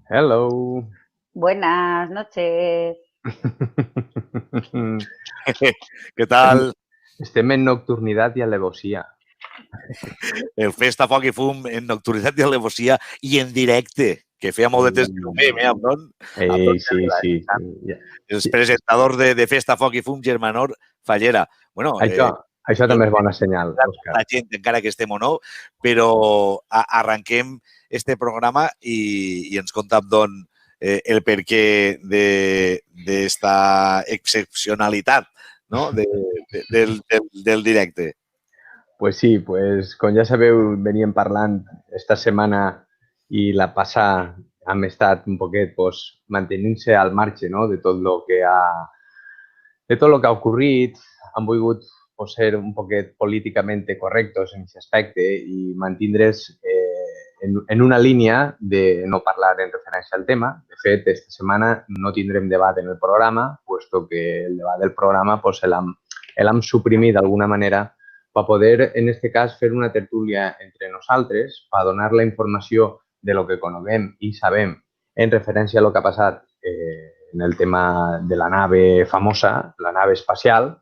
Hello. Buenas noches. Què tal? Estem en nocturnitat i alevosía. El Festa Foc i Fum en nocturnitat i alevosía i en directe, que feia molt de temps que no ho fèiem, Abdon? Sí. Els presentadors de Festa Foc i Fum, Germanor Fallera. Bueno, això també és bona senyal, Òscar. La gent, encara que estem o no, però arranquem este programa i ens conta, Abdon, el perquè d'esta excepcionalitat, no? del directe. Pues sí, com ja sabeu, veníem parlant esta setmana i la passada hem estat un poquet mantenint-se al marge, no? de tot el que ha ocorrit. Hem volgut ser un poquet políticamente correctos en aquest aspecte i mantindre's en una línia de no parlar en referència al tema. De fet, esta setmana no tindrem debat en el programa, puesto que el debat del programa l'hem suprimit d'alguna manera per poder, en aquest cas, fer una tertúlia entre nosaltres, per donar la informació de lo que coneguem i sabem en referència a lo que ha passat en el tema de la nave famosa, la nave espacial,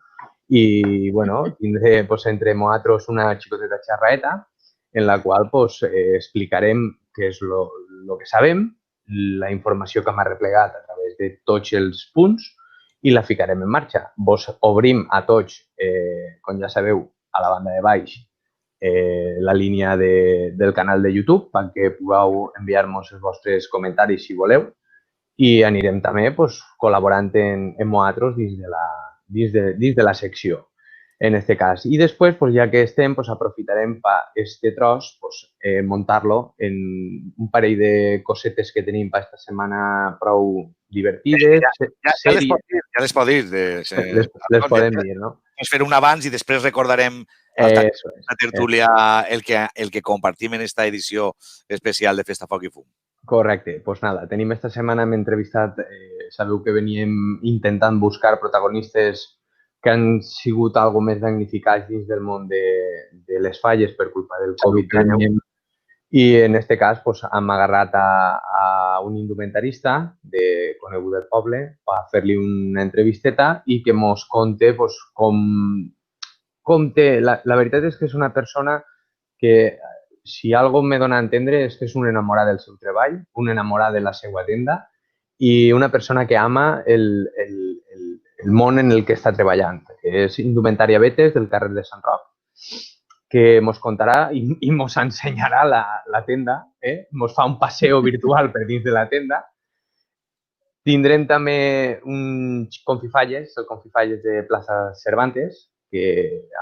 i, bueno, tindré entre nosaltres una xicoteta xerraeta en la qual explicarem què és el que sabem, la informació que hem arreplegat a través de tots els punts i la ficarem en marxa. Vos obrim a tots, com ja sabeu, a la banda de baix, la línia del canal de YouTube perquè pugueu enviar-nos els vostres comentaris si voleu i anirem també col·laborant en nosaltres dins de la secció. En este cas. I després, ja que estem, aprofitarem per este tros muntar-lo en un parell de cosetes que tenim per esta setmana prou divertides. Ja les pot dir. Les podem dir, no? És fer un abans i després recordarem la tertúlia el que compartim en esta edició especial de Festa Foc i Fum. Correcte. Doncs nada, tenim esta setmana, hem entrevistat, sabeu que veníem intentant buscar protagonistes que han sigut algo més damnificats dins del món de les falles per culpa del Covid-19. I en aquest cas hem agarrat a un indumentarista conegut del poble per fer-li una entrevisteta i que ens conte com té. La veritat és que és una persona que, si algo me dona a entendre, és que és un enamorat del seu treball, un enamorat de la seva tenda i una persona que ama el món en el que està treballant, que és Indumentària Betes, del carrer de Sant Roc, que ens contarà i ens ensenyarà la tenda, ens fa un passeo virtual per dins de la tenda. Tindrem també un Confifalles, el Confifalles de Plaça Cervantes, que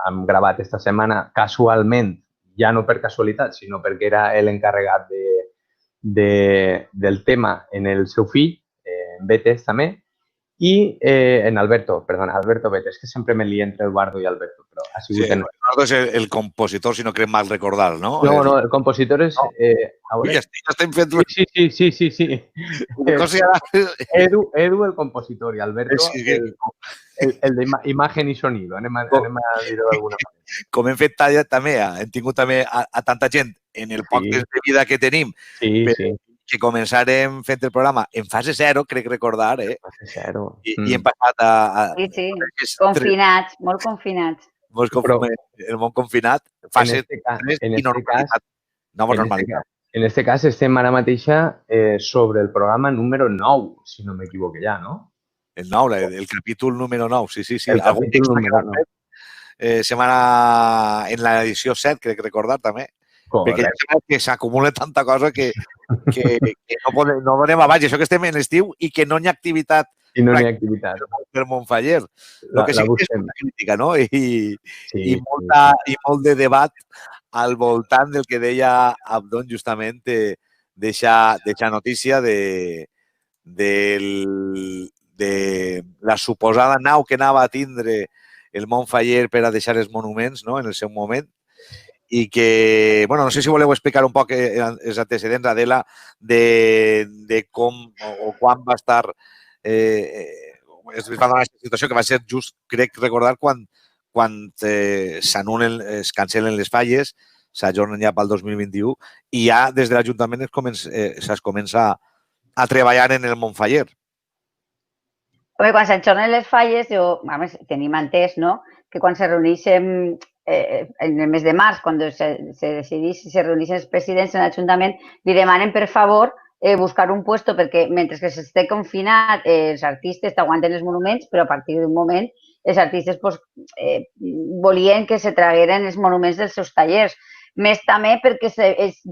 hem gravat esta setmana casualment, ja no per casualitat, sinó perquè era l'encarregat del tema en el seu fill, Betes també, i en Alberto Betes, que sempre me lio entre Eduardo i Alberto, però ha sigut... Sí, Eduardo és el compositor, si no crec mal recordar, no? No, el compositor és... Ja estem fent... Sí. Edu, el compositor, i Alberto, el d'imagen i sonido. Anem a dir-ho d'alguna manera. Com hem fet també, hem tingut també a tanta gent en el poc temps de vida que tenim, que començarem fent el programa en fase 0, crec recordar, Fase 0. I hem passat a... Sí, confinats, molt confinats. El món confinat, fase 3 i normalitat. Nova normalitat. En aquest cas estem ara mateixa sobre el programa número 9, si no m'equivoque ja, no? El 9, el capítol número 9, sí. El capítol número 9. Setmana en l'edició 7, crec recordar també. Perquè que s'acumula tanta cosa que no donem avall. Això que estem en estiu i que no hi ha activitat. I no hi ha activitat. Per Montfaller. El que sí que és una crítica, no? I molt de debat al voltant del que deia Abdon justament deixar notícia de la suposada nau que anava a tindre el Montfaller per a deixar els monuments en el seu moment i que, bueno, no sé si voleu explicar un poc els antecedents, Adela, de com o quan va estar es va donar aquesta situació que va ser just, crec recordar, quan s'anulen, es cancel·len les falles, s'ajornen ja pel 2021 i ja des de l'Ajuntament es comença a treballar en el Montfaller. Quan s'enxornen les falles, a més, tenim entès, no?, que quan se reuneixen en el mes de març, quan se decideix si se reuneixen els presidents en l'Ajuntament, li demanen, per favor, buscar un puesto perquè mentre que s'esté confinat els artistes t'aguanten els monuments, però a partir d'un moment els artistes volien que se tragueren els monuments dels seus tallers. Més també perquè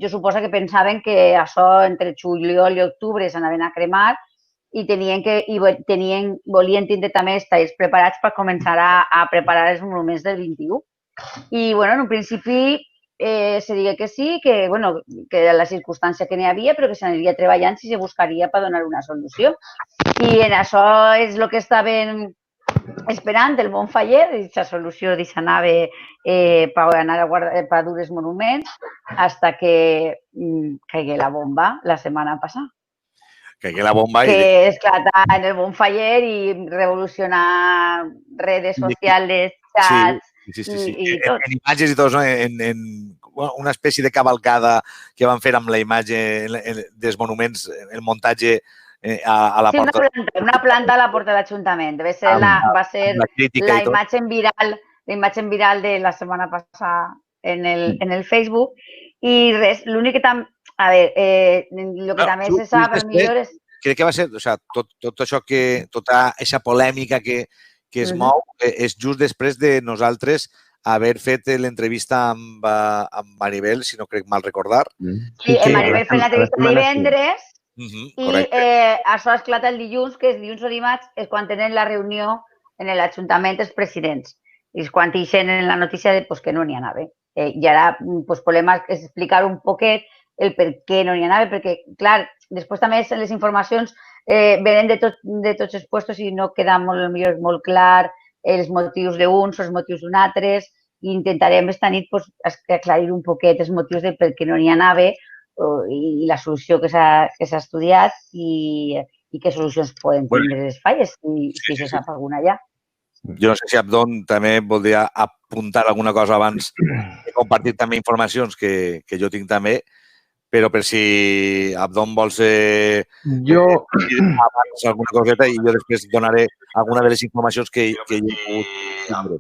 jo suposo que pensaven que això entre juliol i octubre s'anaven a cremar i volien tindre també els tallers preparats per començar a preparar els monuments del 21. I, bueno, en un principi se digui que sí, que era la circumstància que n'hi havia, però que s'aniria treballant si se buscaria per donar una solució. I en això és el que estàvem esperant el Montfaller, aquesta solució d'anava per anar a dur els monuments fins que caigui la bomba la setmana passada. Que la bomba que esclata en el Montfaller i revolucionar redes socials, xats i tot. En imatges i tot, no? En una espècie de cavalcada que van fer amb la imatge dels monuments, el muntatge a la porta. Sí, una planta a la porta de l'Ajuntament. Va ser la imatge viral de la setmana passada en el Facebook. I res, l'únic que també... A veure, el que també se sap millor és... Crec que va ser, tot això tota aquesta polèmica que es mou és just després de nosaltres haver fet l'entrevista amb Maribel, si no crec mal recordar. Sí, Maribel fent l'entrevista divendres i això esclata el dilluns, que és dilluns o dimarts, és quan tenen la reunió en l'Ajuntament els presidents. I és quan deixen la notícia que no n'hi anava. I ara volem explicar un poquet el per què no n'hi anava, perquè, clar, després també les informacions venen de tots els puestos i no queda molt clar els motius d'uns o els motius d'un altres i intentarem esta nit aclarir un poquet els motius de per què no n'hi anava i la solució que s'ha estudiat i què solucions poden tindre les falles, si se sap alguna ja. Jo no sé si Abdon també voldria apuntar alguna cosa abans de compartir també informacions que jo tinc també, però per si Abdon vols abans alguna coseta i jo després donaré alguna de les informacions que jo he pogut tindre.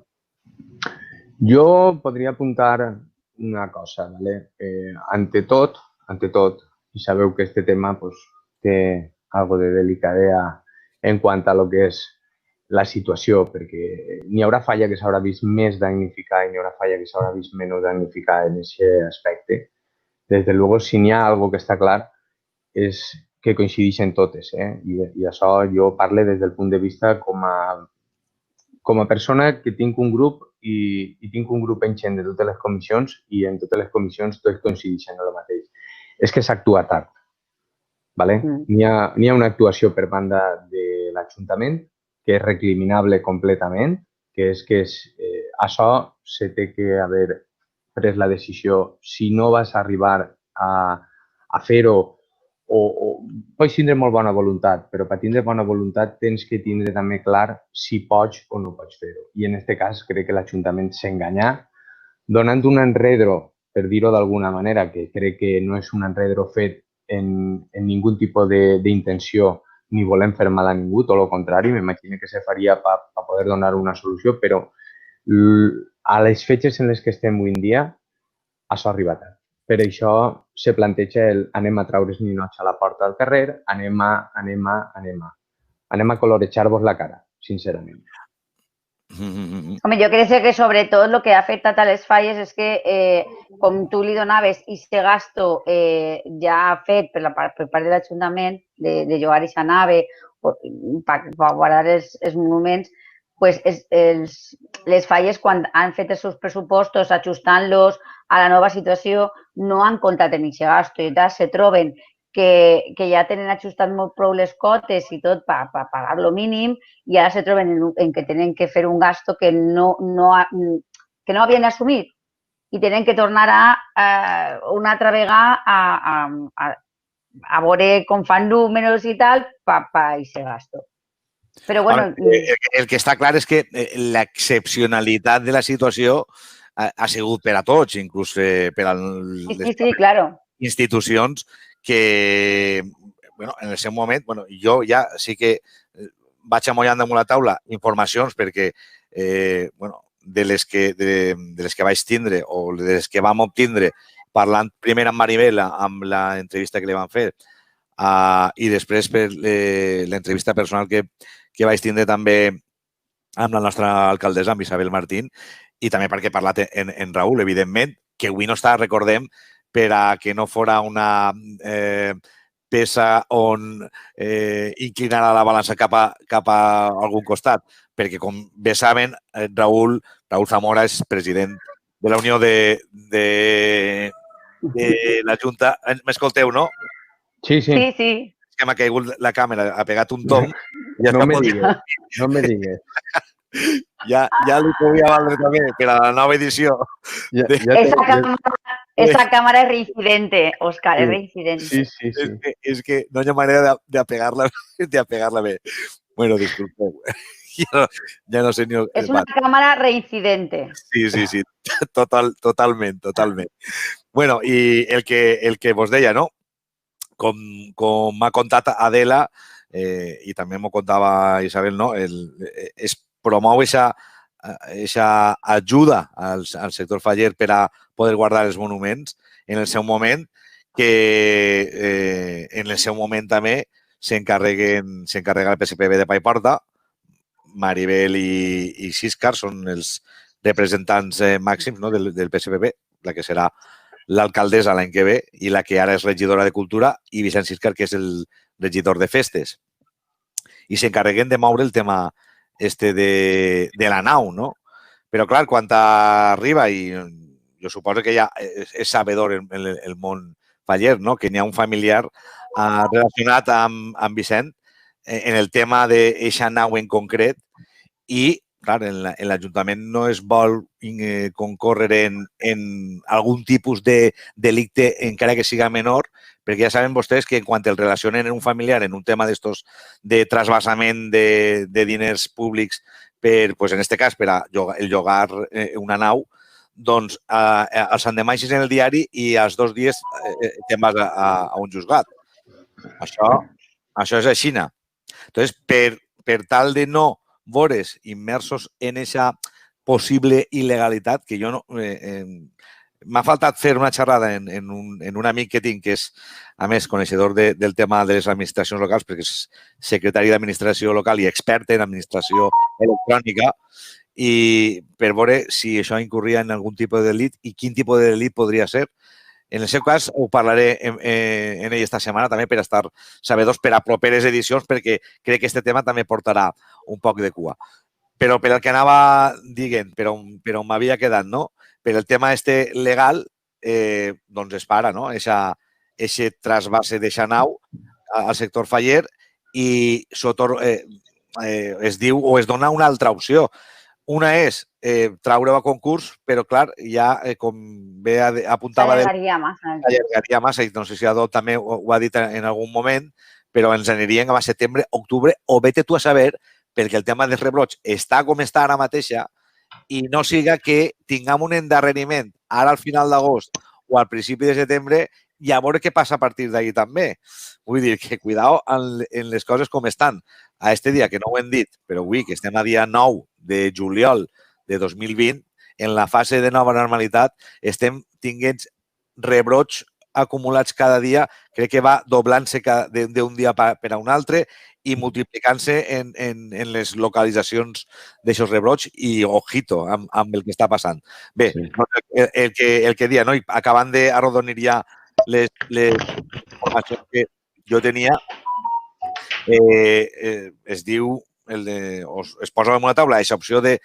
Jo podria apuntar una cosa, ¿vale? Ante tot, y sabeu que este tema té algo de delicadea en quant a lo que és la situació, perquè n'hi haurà falla que s'haurà vist més damnificada i n'hi haurà falla que s'haurà vist menys damnificada en aquest aspecte. Desde luego, si n'hi ha algo que està clar, és que coincideixen totes. I això jo parlo des del punt de vista com a persona que tinc un grup i tinc un grup enxent de totes les comissions i en totes les comissions tots coincideixen en el mateix. És que s'actua tard. N'hi ha una actuació per banda de l'Ajuntament que és recriminable completament, que és que això se té que haver pres la decisió. Si no vas arribar a fer-ho, pots tindre molt bona voluntat, però per tindre bona voluntat tens que tindre també clar si pots o no pots fer-ho. I en aquest cas crec que l'Ajuntament s'enganyà donant un enredro, per dir-ho d'alguna manera, que crec que no és un enredro fet en ningú tipus d'intenció ni volem fer mal a ningú, tot el contrari, m'imagino que se faria per poder donar una solució, però a les fetges en les que estem avui en dia, això arriba tard. Per això se planteja anem a traure's ninots a la porta del carrer, anem a colorejar-vos la cara, sincerament. Home, jo crec que sobretot el que ha afectat a les falles és que, com tu li donaves aquest gasto ja fet per part de l'Ajuntament de llogar aquesta nave per guardar els monuments, les falles, quan han fet els seus pressupostos ajustant-los a la nova situació, no han comptat en aquest gasto i se troben que ja tenen ajustat molt prou les cotes i tot per pagar lo mínim i ara se troben en que tenen que fer un gasto que no havien assumit i tenen que tornar una altra vegada a veure com fan números i tal per aquest gasto. Però, bueno... El que està clar és que l'excepcionalitat de la situació ha sigut per a tots, inclús per a les Sí, claro. institucions que, bueno, en el seu moment, bueno, jo ja sí que vaig amollant damunt la taula informacions perquè, bueno, de les que vaig tindre o de les que vam obtindre parlant primer amb Maribel, amb l'entrevista que li van fer, i després per l'entrevista personal que vaig tindre també amb la nostra alcaldessa, amb Isabel Martín, i també perquè he parlat en Raül, evidentment, que avui no està, recordem, per a que no fora una peça on inclinarà la balança cap a algun costat, perquè, com bé saben, Raül Zamora és president de la Unió de la Junta. M'escolteu, no? Sí. Sí. És que m'ha caigut la càmera, ha pegat un tom. No me digues. Ja li podia valdre també per a la nova edició. Esa cámara es reincidente, Òscar, es reincidente. Sí. És que no hi ha manera d'apegar-la bé. Bueno, disculpeu. Ja no sé ni... Es una cámara reincidente. Sí. Totalment. Bueno, i el que vos deia, no? Com m'ha contat Adela, i també m'ho contava Isabel, no? Es promou aquesta ajuda al sector faller per a poder guardar els monuments en el seu moment, que en el seu moment també s'encarrega el PSPB de Paiporta. Maribel i Siscar són els representants màxims, no, del PSPB, la que serà l'alcaldessa l'any que ve i la que ara és regidora de Cultura, i Vicent Siscar, que és el regidor de Festes. I s'encarreguen de moure el tema de la nau, no? Però, clar, quan arriba, i jo suposo que ja és sabedor en el món faller, no? Que n'hi ha un familiar relacionat amb Vicent en el tema d'eixa nau en concret, i, clar, en l'Ajuntament no es vol concórrer en algun tipus de delicte, encara que siga menor, perquè ja saben vostès que quan el relacionen en un familiar, en un tema d'estos de trasbassament de diners públics per, pues en este cas, per a el llogar una nau, doncs els endemaixes en el diari i als 2 dies te'n vas a un juzgat. Això és així. Entonces, per tal de no veure's immersos en aquesta possible il·legalitat, que jo no... M'ha faltat fer una xerrada en un amic que tinc, que és, a més, coneixedor del tema de les administracions locals, perquè és secretari d'administració local i expert en administració electrònica, i per veure si això incorria en algun tipus de delit i quin tipus de delit podria ser. En el seu cas, ho parlaré en ell esta setmana també per estar sabedors per a properes edicions, perquè crec que aquest tema també portarà un poc de cua. Però per al que anava dient, per on m'havia quedat, no? Per el tema legal, doncs es para, no? Eixe trasbase d'eixa nau al sector faller i es diu o es dona una altra opció. Una és traure-ho a concurs, però, clar, ja, com bé apuntava... Allargaria massa. I no sé si Adol també ho ha dit en algun moment, però ens anirien a setembre, octubre, o vete tu a saber, perquè el tema dels rebrots està com està ara mateixa i no siga que tinguem un endarreriment ara al final d'agost o al principi de setembre i a veure què passa a partir d'ahir també. Vull dir que cuidao en les coses com estan. A este dia, que no ho hem dit, però avui, que estem a dia 9 de juliol de 2020, en la fase de nova normalitat, estem tinguent rebrots acumulats cada dia, crec que va doblant-se d'un dia per a un altre i multiplicant-se en les localitzacions d'aixòs rebrots i ojito amb el que està passant. Bé, el que dia, no? I acabant d'arrodonir ja les informacions que jo tenia, es diu, es posa en una taula aquesta opció de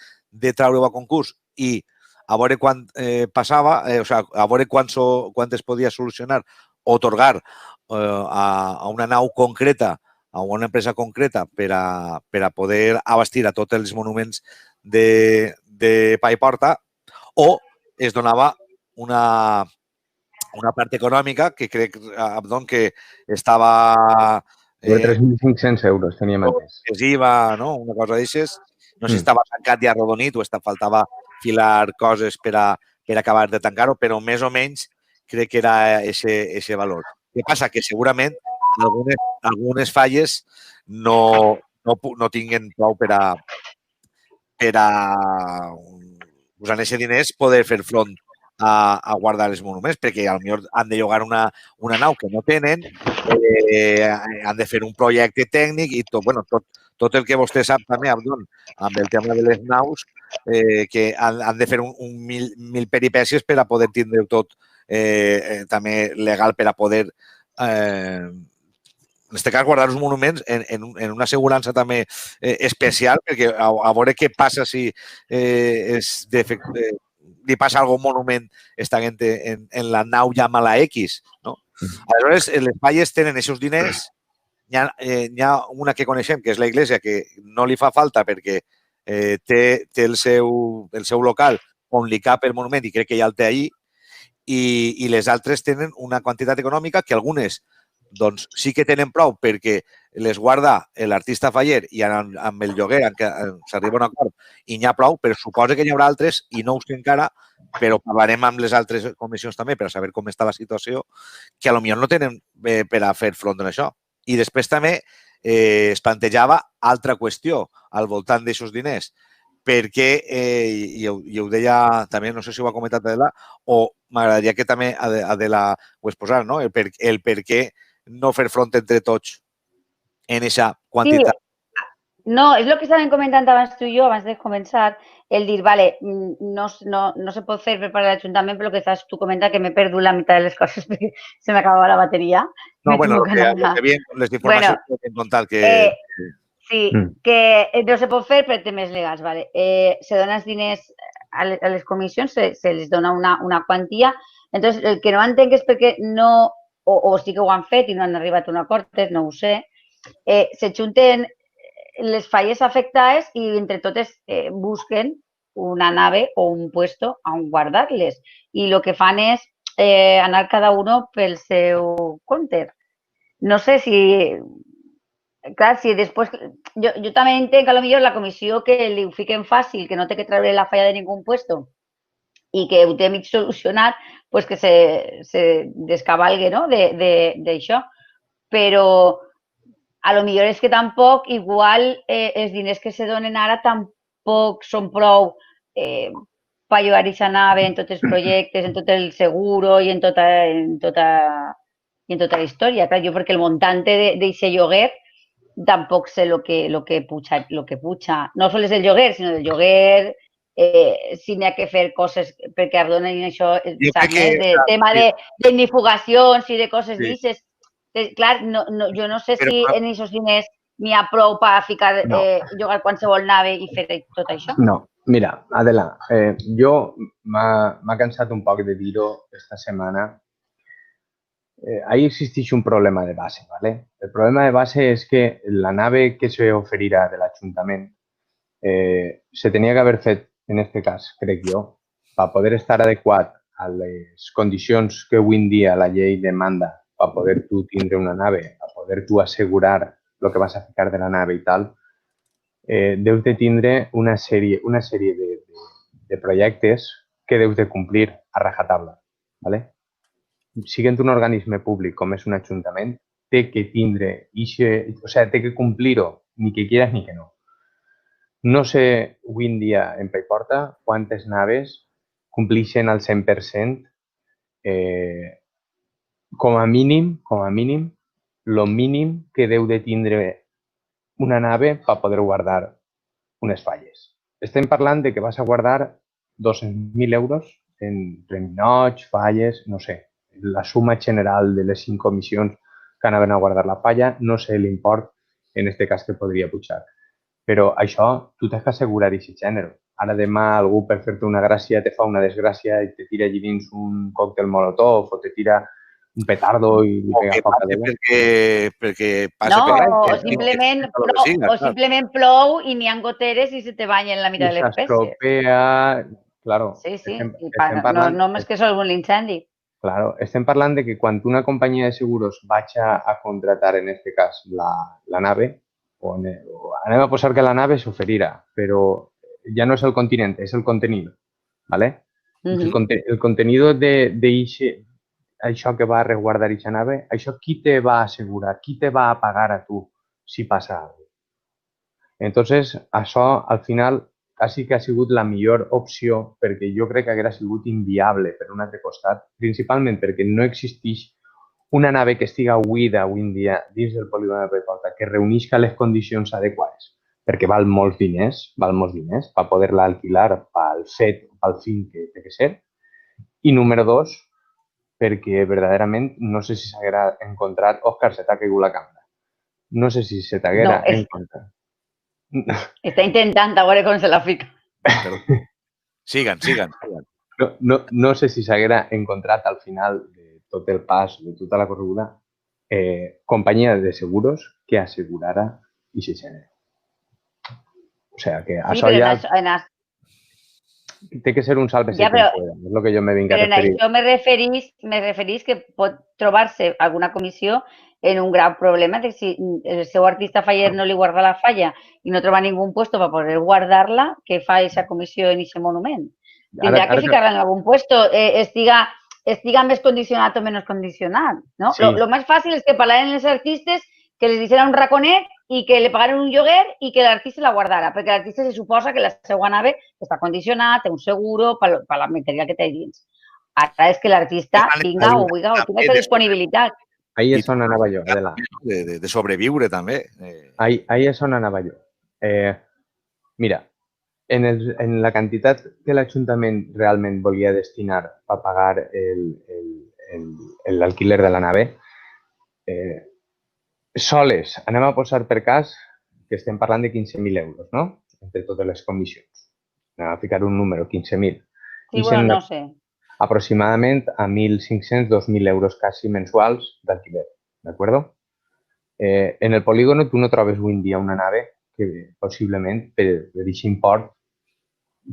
treure-ho a concurs i a veure quan passava, a veure quan es podia solucionar o atorgar a una nau concreta, a una empresa concreta per a poder abastir a tots els monuments de Paiporta, o es donava una part econòmica que crec que estava De 3.500 euros teníem antes. És IVA, no? Una cosa d'aixes. No sé si estava tancat ja arrodonit o faltava filar coses per acabar de tancar-ho, però més o menys crec que era ese valor. Què passa? Que segurament algunes falles no tinguen prou per a usant aquests diners poder fer front a guardar els monuments, perquè potser han de llogar una nau que no tenen, han de fer un projecte tècnic i tot el que vostè sap també, Abdon, amb el tema de les naus, que han de fer mil peripècies per a poder tindre tot també legal per a poder en aquest cas, guardar els monuments en una assegurança també especial, perquè a veure què passa si li passa algun monument estant en la nau Yamala X. No? Aleshores, les falles tenen aquests diners. Hi ha una que coneixem, que és la Iglesia, que no li fa falta perquè té el seu local on li cap el monument i crec que ja el té allí, i les altres tenen una quantitat econòmica que algunes doncs sí que tenen prou perquè les guarda l'artista faller i amb el lloguer s'arriba a un acord i n'hi ha prou, però suposa que n'hi haurà altres i no ho sé encara, però parlarem amb les altres comissions també per a saber com està la situació, que potser no tenen per a fer front a això. I després també es plantejava altra qüestió al voltant d'aixòs diners, perquè, i ho deia també, no sé si ho ha comentat Adela, o m'agradaria que també Adela ho exposara, no? El per què no fer front entre tots en aquesta quantitat. Sí. No, és el que estàvem comentant abans tu i jo, abans de començar, el dir, vale, no se pot fer per part de l'Ajuntament, però que estàs tu comentant que m'he perdut la meitat de les coses perquè se m'acabava la bateria. No, bueno, les informacions que hem contat que... Sí, que no se pot fer per temes legals, vale. Se donen els diners a les comissions, se les dona una quantia. Entonces, el que no entenc és perquè no, o sí que ho han fet i no han arribat a un acord, no ho sé, se junten les falles afectades i entre totes busquen una nave o un puesto on guardar-les. I el que fan és anar cada uno pel seu compte. No sé si... Clar, si després... Jo també entenc que potser la comissió que li ho fiquen fàcil, que no té que treure la falla de ningú puesto i que ho té mig solucionat, pues que se descabalgue d'això. Però a lo millor és que tampoc, igual, els diners que se donen ara tampoc són prou per llogar aquesta nave en tots els projectes, en tot el seguro i en tota la història. Clar, jo perquè el muntante d'aquest lloguer tampoc sé lo que puja. No sols el lloguer, sinó del lloguer, si n'hi ha que fer coses perquè donen això, de tema d'ignifugacions i de coses d'aixes. Clar, jo no sé si en aquests diners n'hi ha prou per ficar, llogar qualsevol nave i fer tot això. No, mira, Adela, jo m'ha cansat un poc de dir-ho esta setmana. Ahí existe un problema de base, ¿vale? El problema de base es que la nave que se oferirà de l'Ajuntament se tenia que haver fet, en aquest cas, crec jo, per poder estar adequat a les condicions que avui en dia la llei demanda per poder tu tindre una nave, per poder tu assegurar el que vas a ficar de la nave i tal, deus de tindre una sèrie de projectes que deus de complir a rajatabla, ¿vale? Siguent un organisme públic com és un ajuntament, té que tindre, té que complir-ho, ni que quieras ni que no. No sé avui en dia en Paiporta quantes naves complixen al 100%, com a mínim, lo mínim que deu de tindre una nave per poder guardar unes falles. Estem parlant de que vas a guardar 200.000 euros entre ninots, falles, no sé. La suma general de les 5 comissions que anaven a guardar la falla, no sé l'import en aquest cas que podria pujar. Però això tu t'has que assegurar aquest gènere. Ara demà algú per fer-te una gràcia te fa una desgràcia i te tira allí dins un còctel molotov o te tira un petardo i li pega foc a Déu. Perquè passa o simplement plou i n'hi ha goteres i se te banyen la meitat de l'espècie. S'estropea... Claro. Sí. No és que sigui un incendi. Claro, estem parlant de que quan una companyia de seguros vaig a contratar, en este cas, la nave, o anem a posar que la nave s'oferirà, però ja no és el continent, és el contenido, ¿vale? El contenido això que va a resguardar aquesta nave, això qui te va a assegurar, qui te va a pagar a tu si passa alguna cosa? Entonces, això, al final, quasi que ha sigut la millor opció perquè jo crec que hauria sigut inviable per un altre costat, principalment perquè no existeix una nave que estiga buida avui en dia dins del polígon de Paiporta que reunisca les condicions adequades, perquè val molts diners per poder-la alquilar pel fet o pel fin que té que ser. I número dos, perquè verdaderament no sé si s'haguera encontrat... Òscar, se t'ha caigut la càmera. No sé si se t'haguera encontrat. Está intentando a veure com se la fica. Sigan. No sé si s'haguera encontrat al final de tot el pas, de tota la correguda, companyia de seguros que assegurara aquest gènere. O sea, que això ja... Té que ser un sálvese quien pueda, és el que jo me vinc a referir. Però en això me referís que pot trobar-se alguna comissió en un gran problema de si el seu artista faller no li guarda la falla i no troba ningú puesto per poder guardar-la, què fa aquesta comissió en aquest monument? Tindrà que ficar-la en algun puesto, estiga més condicionat o menys condicionat, no? Sí. Lo més fàcil és que parlaren els artistes, que les deixaran un raconet i que li pagaren un lloguer i que l'artista la guardara, perquè l'artista se suposa que la seva nave està condicionat, té un seguro per la material que té dins. Ara és que l'artista tinga o vulgui o tinga aquesta disponibilitat. Ahí és on anava jo, Adela. De sobreviure, també. Ahí és on anava jo. Mira, en la quantitat que l'Ajuntament realment volia destinar a pagar l'alquiler de la nave, soles, anem a posar per cas que estem parlant de 15.000 euros, no? Entre totes les comissions. Anem a ficar un número, 15.000. Sí, bueno, no sé. Aproximadament a 1.500, 2.000 euros quasi mensuals d'alquiler, d'acord? En el polígono tu no trobes avui en dia una nave que possiblement per aquest import,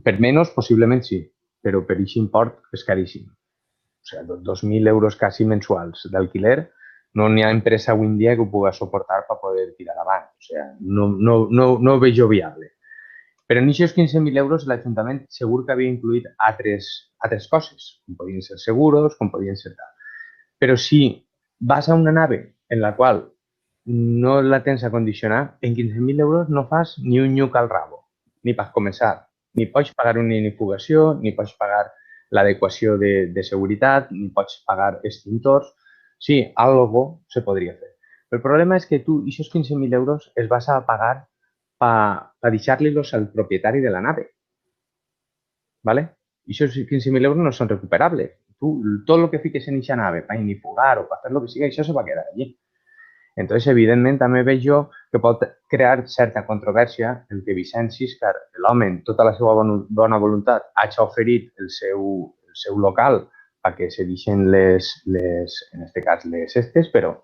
per menys possiblement sí, però per aquest import és caríssim. O sigui, 2.000 euros quasi mensuals d'alquiler, no n'hi ha empresa avui en dia que ho pugui suportar per poder tirar avant. O sigui, no ho veig viable. Però en aquests 15.000 euros l'Ajuntament segur que havia incluït altres coses, com podien ser seguros, com podien ser tal. Però si vas a una nave en la qual no la tens a condicionar, en 15.000 euros no fas ni un nyuc al rabo, ni per començar. Ni pots pagar una inifugació, ni pots pagar l'adequació de seguretat, ni pots pagar extintors. Sí, algo se podria fer. El problema és que tu, aquests 15.000 euros, els vas a pagar per deixar-los al propietari de la nave. ¿Vale? I aquests 15.000 euros no són recuperables. Tu, tot el que fiques en aquesta nave, per inifugar o per fer el que sigui, això se va quedar allí. Entonces, evidentment, també veig jo que pot crear certa controvèrsia el que Vicent Siscar, l'home, en tota la seva bona voluntat, hagi oferit el seu local perquè se deixen en aquest cas, les estes, però...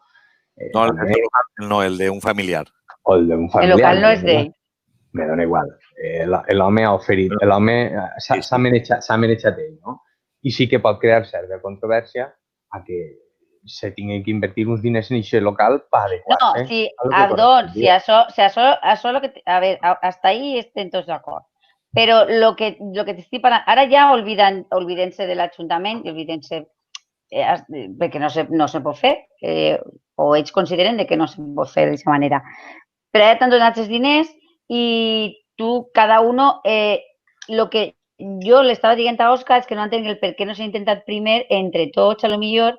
No, el d'un familiar. O el d'un familiar. El local no és d'ell. Me dona igual. L'home ha oferit, l'home s'ha manejat ell, no? I sí que pot crear certa controvèrsia a que se tingui que invertir uns diners en aquest local per adequar-se. No, sí, Abdón, si això lo que... A ver, hasta ahí estem tots d'acord. Però lo que t'estic parlant... Ara ja olvidem-se de l'Ajuntament i olvidem-se perquè no se pot fer, o ells consideren que no se pot fer d'aquesta manera. Però ara t'han donat els diners i tu, cada uno... Lo que jo l'estava dient a Òscar és que no entenc el per què no s'ha intentat primer, entre tots, a lo millor,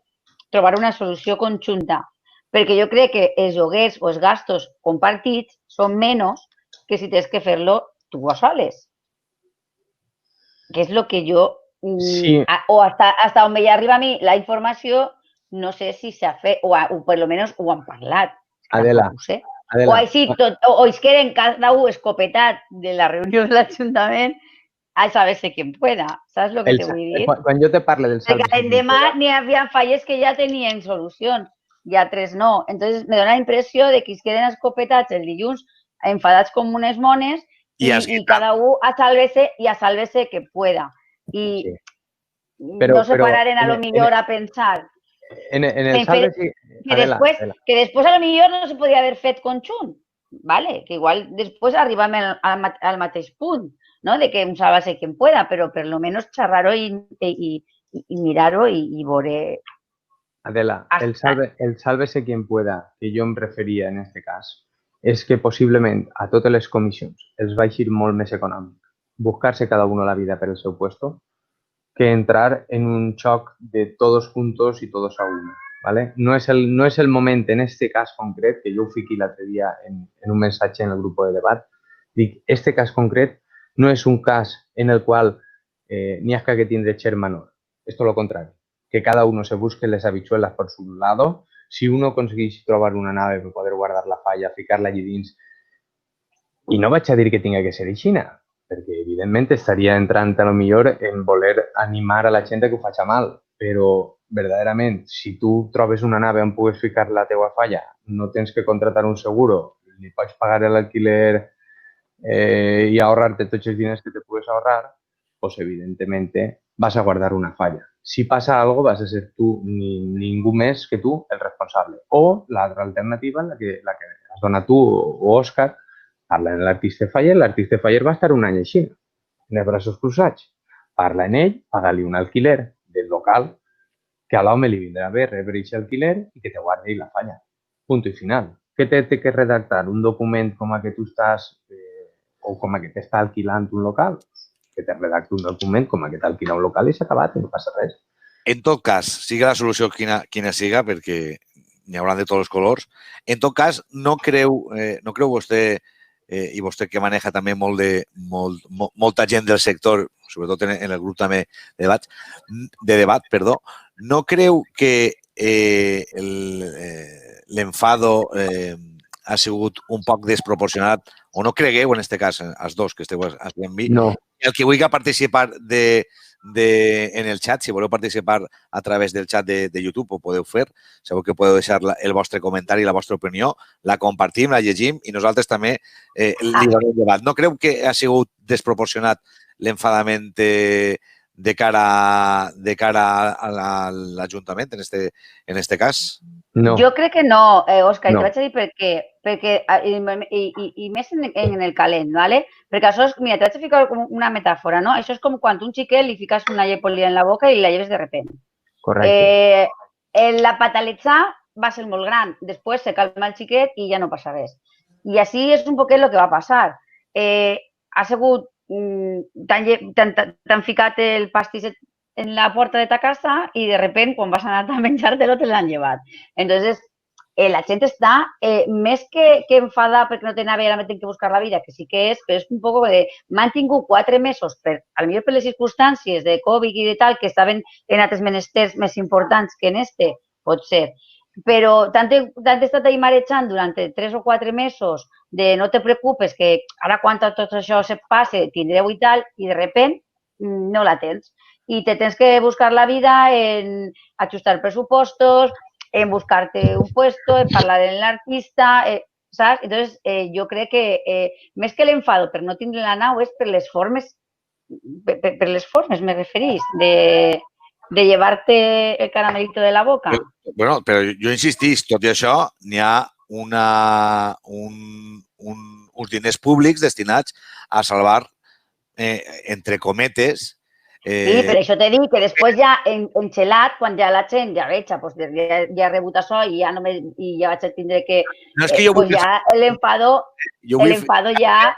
trobar una solució conjunta, perquè jo crec que els lloguers o els gastos compartits són menys que si tens que fer-lo tu a soles. Que és el que jo... Sí. O hasta on me arriba a mi la informació, no sé si s'ha fet, o per lo menos ho han parlat. Adela, no sé. O així, o es queden cada un escopetat de la reunió de l'Ajuntament a saber-se qui pueda. Saps el que te vull dir? Quan jo te parlo del perquè l'endemà n'hi havia falles que ja tenien solucions i altres no. Entonces me dona la impressió de que es queden escopetats el dilluns enfadats com unes mones i cada un a salve-se que pueda. I no se pararen a lo millor a pensar en el Salve sí... que després a lo millor no se podia haver fet conjunt, ¿vale? Que igual després arribem al mateix punt, ¿no? De que un sálvase quien pueda, pero por lo menos xerrar-ho y mirar-ho y veure... Adela, el sálvese quien pueda, que jo em referia en este cas, és que possiblement a totes les comissions els va eixir molt més econòmic buscar-se cada uno la vida per el seu puesto que entrar en un xoc de todos juntos y todos a uno, ¿vale? No es el momento en este cas concret, que jo ho fiqui l'altre dia en un mensatge en el grup de debat, dic, este cas concret no és un cas en el qual n'hi ha que tindre xer menor, és tot lo contrari, que cada uno se busque les habichuelas por su lado, si uno aconsegueix trobar una nave per poder guardar la falla, ficar-la allí dins, i no vaig a dir que tinga que ser aixina, perquè evidentment estaria entrant a lo millor en voler animar a la gent que ho faci mal, però verdaderament, si tu trobes una nave on pugues ficar la teua falla, no tens que contratar un seguro, ni pots pagar l'alquiler i ahorrar-te tots els diners que te pugues ahorrar, pues evidentemente vas a guardar una falla. Si pasa algo, vas a ser tú ni ningú més que tu el responsable. O l'altra alternativa, la que has donat tu o Òscar, parla amb l'artista Faller, l'artista Faller va estar un any així, en els braços cruzats. Parla amb ell, paga-li un alquiler del local, que a l'home li vindrà bé rebre aquest alquiler i que te guardi la falla. Punto i final. Què té que redactar? Un document com a que tu estàs o com a que t'està alquilant un local? Que te redacti un document com a que t'alquila un local i s'ha acabat, no passa res. En tot cas, siga la solució quina siga, perquè n'hi haurà de tots els colors, en tot cas, no creu vostè, i vostè que maneja també molta gent del sector, sobretot en el grup també de debat, no creu que l'enfado ha sigut un poc desproporcionat, o no cregueu, en aquest cas, els dos que esteu aquí amb mi, no. El que vulgui participar en el xat, si voleu participar a través del xat de YouTube, ho podeu fer. Sabeu que podeu deixar el vostre comentari, la vostra opinió, la compartim, la llegim i nosaltres també li donem debat. No creu que ha sigut desproporcionat l'enfadament de cara a l'Ajuntament, en este cas? No. Jo crec que no, Òscar, i te vaig a dir per què. I més en el calent, ¿vale? Perquè això és, mira, te vaig a ficar una metàfora, no? Això és com quan un xiquet li fiques una llepolia en la boca i la lleves de repente. Correcte. La pataletzar va ser molt gran. Després se calma el xiquet i ja no passa res. I així és un poquet el que va passar. Ha sigut t'han ficat el pastís en la porta de ta casa i de repente quan vas anar a menjar-te-lo te l'han llevat. Entonces, la gent està més que enfadada perquè no té nave i ara tenen que buscar la vida, que sí que és, però és un poc de... M'han tingut 4 mesos, potser per les circumstàncies de Covid i de tal, que estaven en altres menesters més importants que en este, pot ser. Però tant he estat ahí marejant durant 3 o 4 mesos de no te preocupes, que ara quan tot això se passe tindreu i tal, i de repente no la tens. Y te tienes que buscar la vida en ajustar presupuestos, en buscarte un puesto, en hablar en el artista, ¿sabes? Entonces, yo creo que més que l'enfado per no tindre la nau és per les formes, me referís, de llevarte el caramelito de la boca. Bueno, però jo insistís, tot i això, n'hi ha uns diners públics destinats a salvar, entre cometes, Sí, per això t'he dit que després ja enxelat, quan ja la gent ja veig, pues, ja ha rebut això i ja vaig a tindre que... No, és que jo vull... ja l'enfado ja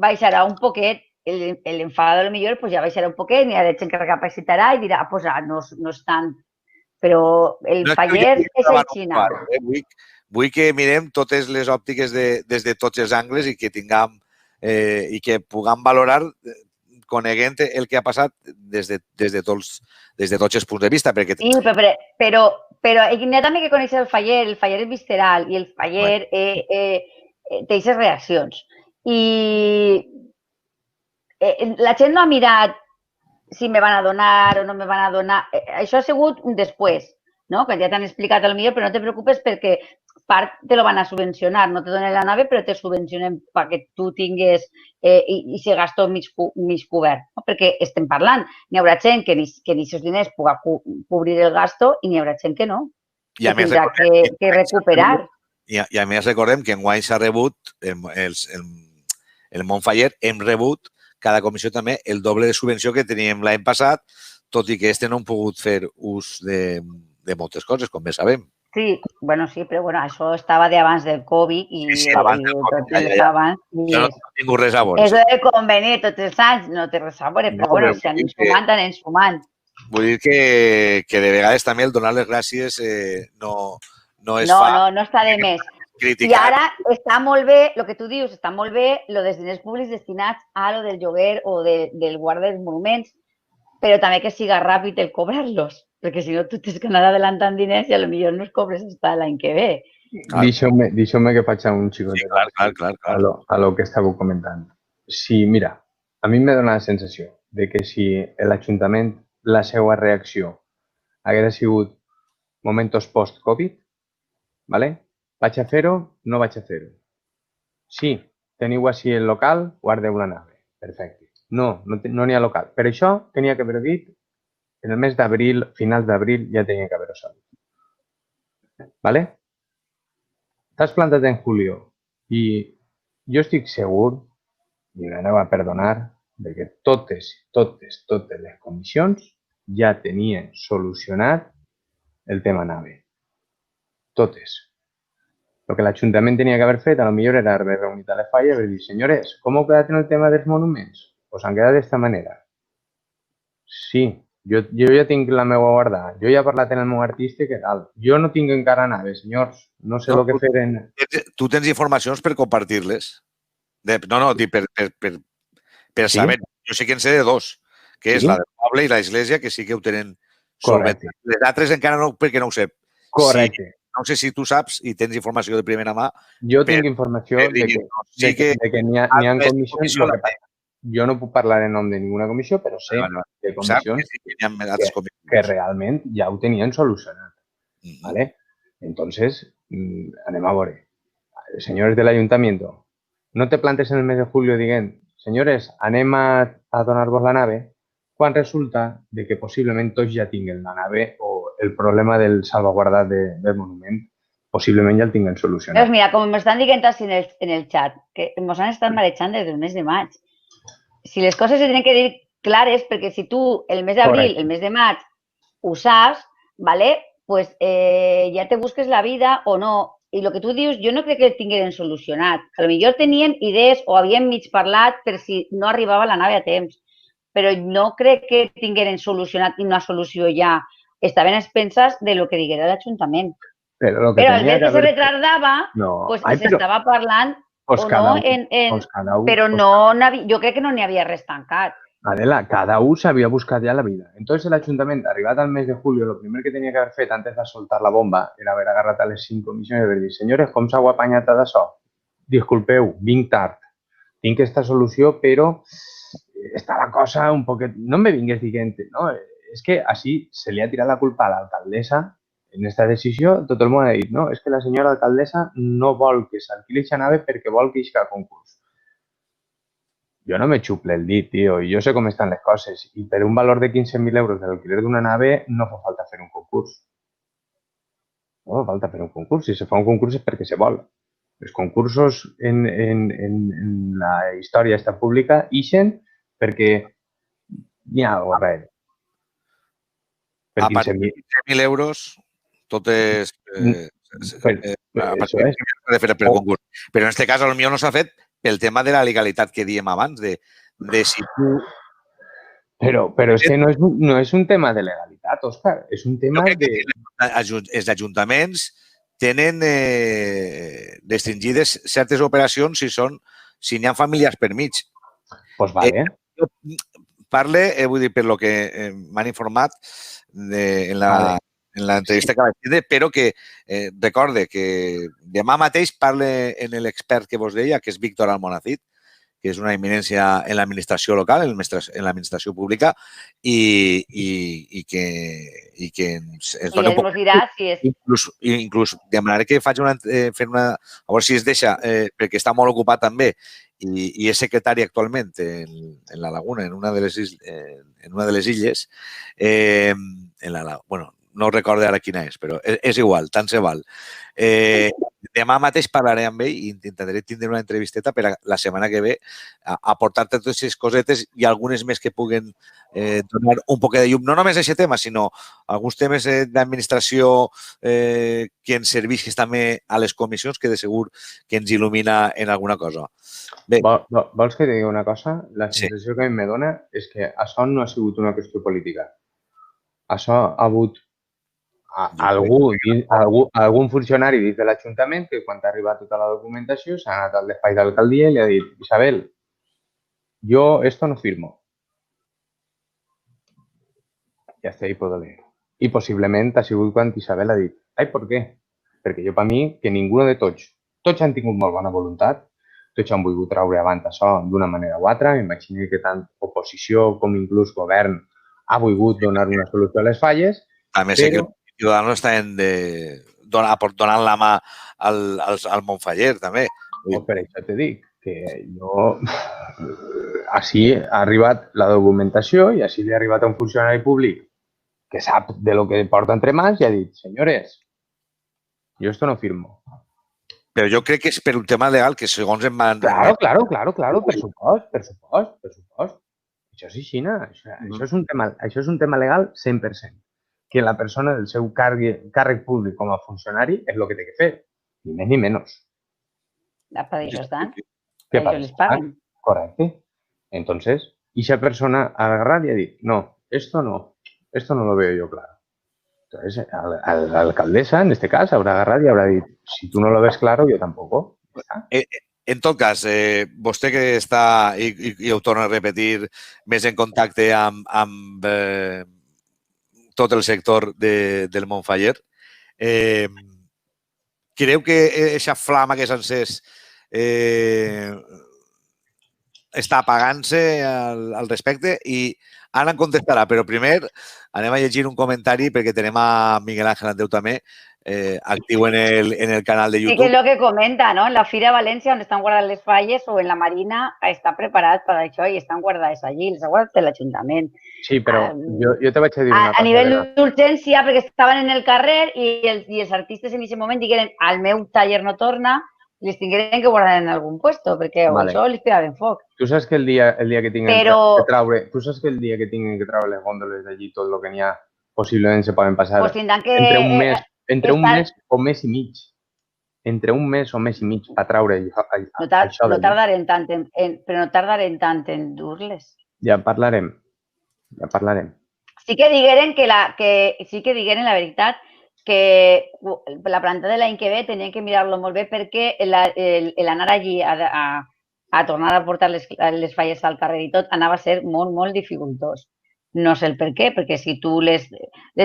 baixarà un poquet, l'enfado potser pues, ja baixarà un poquet, n'hi ha gent que recapacitarà i dirà, pues, no és tant... Però el Faller és el Xina. Vull que mirem totes les òptiques des de tots els angles i que tinguem i que puguem valorar coneguent el que ha passat des de tots els punts de vista. Sí, però n'hi ha també que conèixer el Faller és visceral i el Faller té aquestes reaccions. I la gent no ha mirat si me van a donar o no me van a donar. Això ha sigut un després, no? Que ja t'han explicat el millor, però no te preocupes perquè part te lo van a subvencionar, no te donen la nave, però te subvencionen perquè tu tingués i se gasto mig cobert. No? Perquè estem parlant, n'hi haurà gent que ni aquests diners puga cobrir el gasto i n'hi haurà gent que no, que tindrà que recuperar. I a més recordem que enguany s'ha rebut, el Montfaller, hem rebut cada comissió també el doble de subvenció que teníem l'any passat, tot i que no hem pogut fer ús de moltes coses, com bé sabem. Sí, bueno, sí, però bueno, això estava d'abans del Covid i abans del Covid, ja no ha tingut res a veure. Això de convenir tots els anys no té res a veure, però bueno, si anem sumant, anem sumant. Vull dir que de vegades també el donar les gràcies no es fa... No està de més. I ara està molt bé, el que tu dius, està molt bé el dels diners públics destinats a lo del lloguer o del guarda dels monuments, però també que siga ràpid el cobrar-los, perquè si no tu tens que anar adelantant diners i potser no els cobres fins l'any que ve. Deixeu-me que faig un xicotet a lo que estàveu comentant. Sí, mira, a mi me dona la sensació de que si l'Ajuntament, la seva reacció hagués sigut momentos post-Covid, ¿vale? ¿Vaig a fer-ho? No vaig a fer-ho. Sí, teniu així el local, guardeu la nave. Perfecte. No n'hi ha local. Per això tenia que haver dit en el mes d'abril, finals d'abril, ja tenia que haver-ho sabut. ¿Vale? T'has plantat en julio i jo estic segur, i m'aneu a perdonar, de que totes les comissions ja tenien solucionat el tema nave. Totes. Lo que l'Ajuntament tenia que haver fet, a lo millor era haver reunit a les falles i haver dit, senyores, com heu quedat en el tema dels monuments? Pues han quedat d'esta manera. Sí, jo ja tinc la meva guardada. Jo ja he parlat amb el meu artista que tal. Jo no tinc encara naves, senyors. No sé el que feren. Tu tens informacions per compartir-les? No, per saber. Jo sé que en sé de dos, que és la del poble i l'església, que sí que ho tenen solventat. Les altres encara no, perquè no ho sé. Correcte. No sé si tu saps i tens informació de primera mà. Jo tinc informació de que n'hi ha comissions. Jo no puc parlar en nom de ninguna comissió, però sé de comissions que realment ja ho tenien solucionat. ¿Vale? Entonces, anem a veure. Senyors de l'Ayuntamiento, no te plantes en el mes de julio dient, senyores, anem a donar-vos la nave, quan resulta de que possiblement tots ja tinguen la nave o el problema del salvaguardat del monument possiblement ja el tinguen solucionat. Doncs mira, com m'estan dient així en el xat, que ens han estat marejant des del mes de maig. Si les coses se tenen que dir clares, perquè si tu el mes d'abril, el mes de maig, ho saps, ¿vale? Pues ja te busques la vida o no. I el que tu dius, jo no crec que el tingueren solucionat. A lo millor tenien idees o havien mig parlat per si no arribava la nave a temps. Però no crec que tingueren solucionat una solució ja. Estaven a expenses de lo que diguera l'Ajuntament. Però al ver que se retardava, pues s'estava parlant o no, però jo crec que no n'hi havia res tancat. Adela, cada un s'havia buscat ja la vida. Entonces l'Ajuntament, arribat al mes de julio, lo primer que tenia que haver fet antes de soltar la bomba era haver agarrat a les 5 comissions i haver dit, senyores, com s'ha apanyat tot això? Disculpeu, vinc tard. Tinc aquesta solució, però està la cosa un poquet... No me vingues dient, no? És que així se li ha tirat la culpa a l'alcaldessa en aquesta decisió. Tot el món ha dit, no? És que la senyora alcaldessa no vol que s'alquili aquesta nave perquè vol que hi hagi concurs. Jo no me xuple el dit, tio, i jo sé com estan les coses. I per un valor de 15.000 euros de l'alquiler d'una nave no fa falta fer un concurs. No fa falta fer un concurs. Si se fa un concurs és perquè se vol. Els concursos en la història esta pública ixen perquè n'hi ha algo darrere. A partir de 15.000 euros, tot és... de fer per concurs. Però en aquest cas, potser no s'ha fet pel tema de la legalitat que diem abans, de si tu... Però és que no és un tema de legalitat, Òscar, és un tema de... Els ajuntaments tenen restringides certes operacions si n'hi ha familiars per mig. Doncs vale. Parle, vull dir, per lo que m'han informat en l'entrevista que vaig tindre, però que recorde que demà mateix parle en l'expert que vos deia, que és Víctor Almonacid, que és una eminència en l'administració local, en l'administració pública, i que ens I doni un ell poc... ens dirà si és... Inclús demanaré que faci una... A veure si es deixa, perquè està molt ocupat també, i és secretari actualment en la Laguna, en una de les illes. Bueno, no recordo ara quina és, però és igual, tant se val. Demà mateix parlaré amb ell i intentaré tindre una entrevisteta per a la setmana que ve aportar-te totes aquestes cosetes i algunes més que puguen donar un poc de llum, no només aquest tema, sinó alguns temes d'administració que ens servissin també a les comissions, que de segur que ens il·lumina en alguna cosa. Bé. Vols que digui una cosa? La Sí. sensació que a mi me dona és que això no ha sigut una qüestió política. Això ha hagut algun funcionari dins de l'Ajuntament que quan ha arribat tota la documentació s'ha anat al despatx d'alcaldia i li ha dit: Isabel, yo esto no firmo. I hasta ahí puedo leer. I possiblement ha sigut quan Isabel ha dit: ai, per què? Perquè jo, per mi, que ningú de tots han tingut molt bona voluntat, tots han volgut treure avant això d'una manera o altra. M'imagino que tant oposició com inclús govern ha volgut donar una solució a les falles. També sé que Ciudadanos estan donant la mà al Montfaller, també. Per això t'he dit que jo... Així ha arribat la documentació i així li ha arribat a un funcionari públic que sap de lo que porta entre mans i ha dit: senyores, jo esto no firmo. Però jo crec que és per un tema legal que segons em van... Claro, per supost. Això és així, això és un tema legal 100%. Que la persona del seu càrrec públic com a funcionari és el que té que fer, ni més ni menys. Per això estan. Que per això les paguen. Correcte. Entonces, esa persona ha agarrat i ha dit: no, esto no lo veo yo claro. Entonces, la alcaldesa, en este caso, habrá agarrat i habrá dit: si tú no lo ves claro, yo tampoco. En tot cas, vostè que està, i ho torno a repetir, més en contacte amb tot el sector del Montfaller, creu que aquesta flama que s'ha encès està apagant-se al respecte? I ara em contestarà, però primer anem a llegir un comentari perquè tenem a Miguel Ángel Andreu també, actiu en el canal de YouTube. Sí, que és el que comenta, ¿no? En la Fira de València, on estan guardades les falles, o en la Marina, està preparat per això i estan guardades allí, les ha guardat l'Ajuntament. Sí, però jo te vaig a dir una cosa. A nivell d'urgència, perquè estaven en el carrer i els artistes en aquest moment digueren: al meu taller no torna, i les tingueren que guardar en algun puesto, perquè això li pegaven foc. Tu saps que el dia que tinguin que treure... Tu saps que el dia que tinguin que treure les gòndoles d'allí, tot el que n'hi ha, possiblement se poden passar entre un mes o mes i mig. Entre un mes o mes i mig a treure això d'allí. No tardaren tant, però no tardaren tant en dur-les. Ja parlarem. Sí que digueren la veritat, que la planta de l'any que ve tenien que mirar-lo molt bé perquè l'anar allí a tornar a portar les falles al carrer i tot anava a ser molt, molt dificultós. No sé el per què, perquè si tu les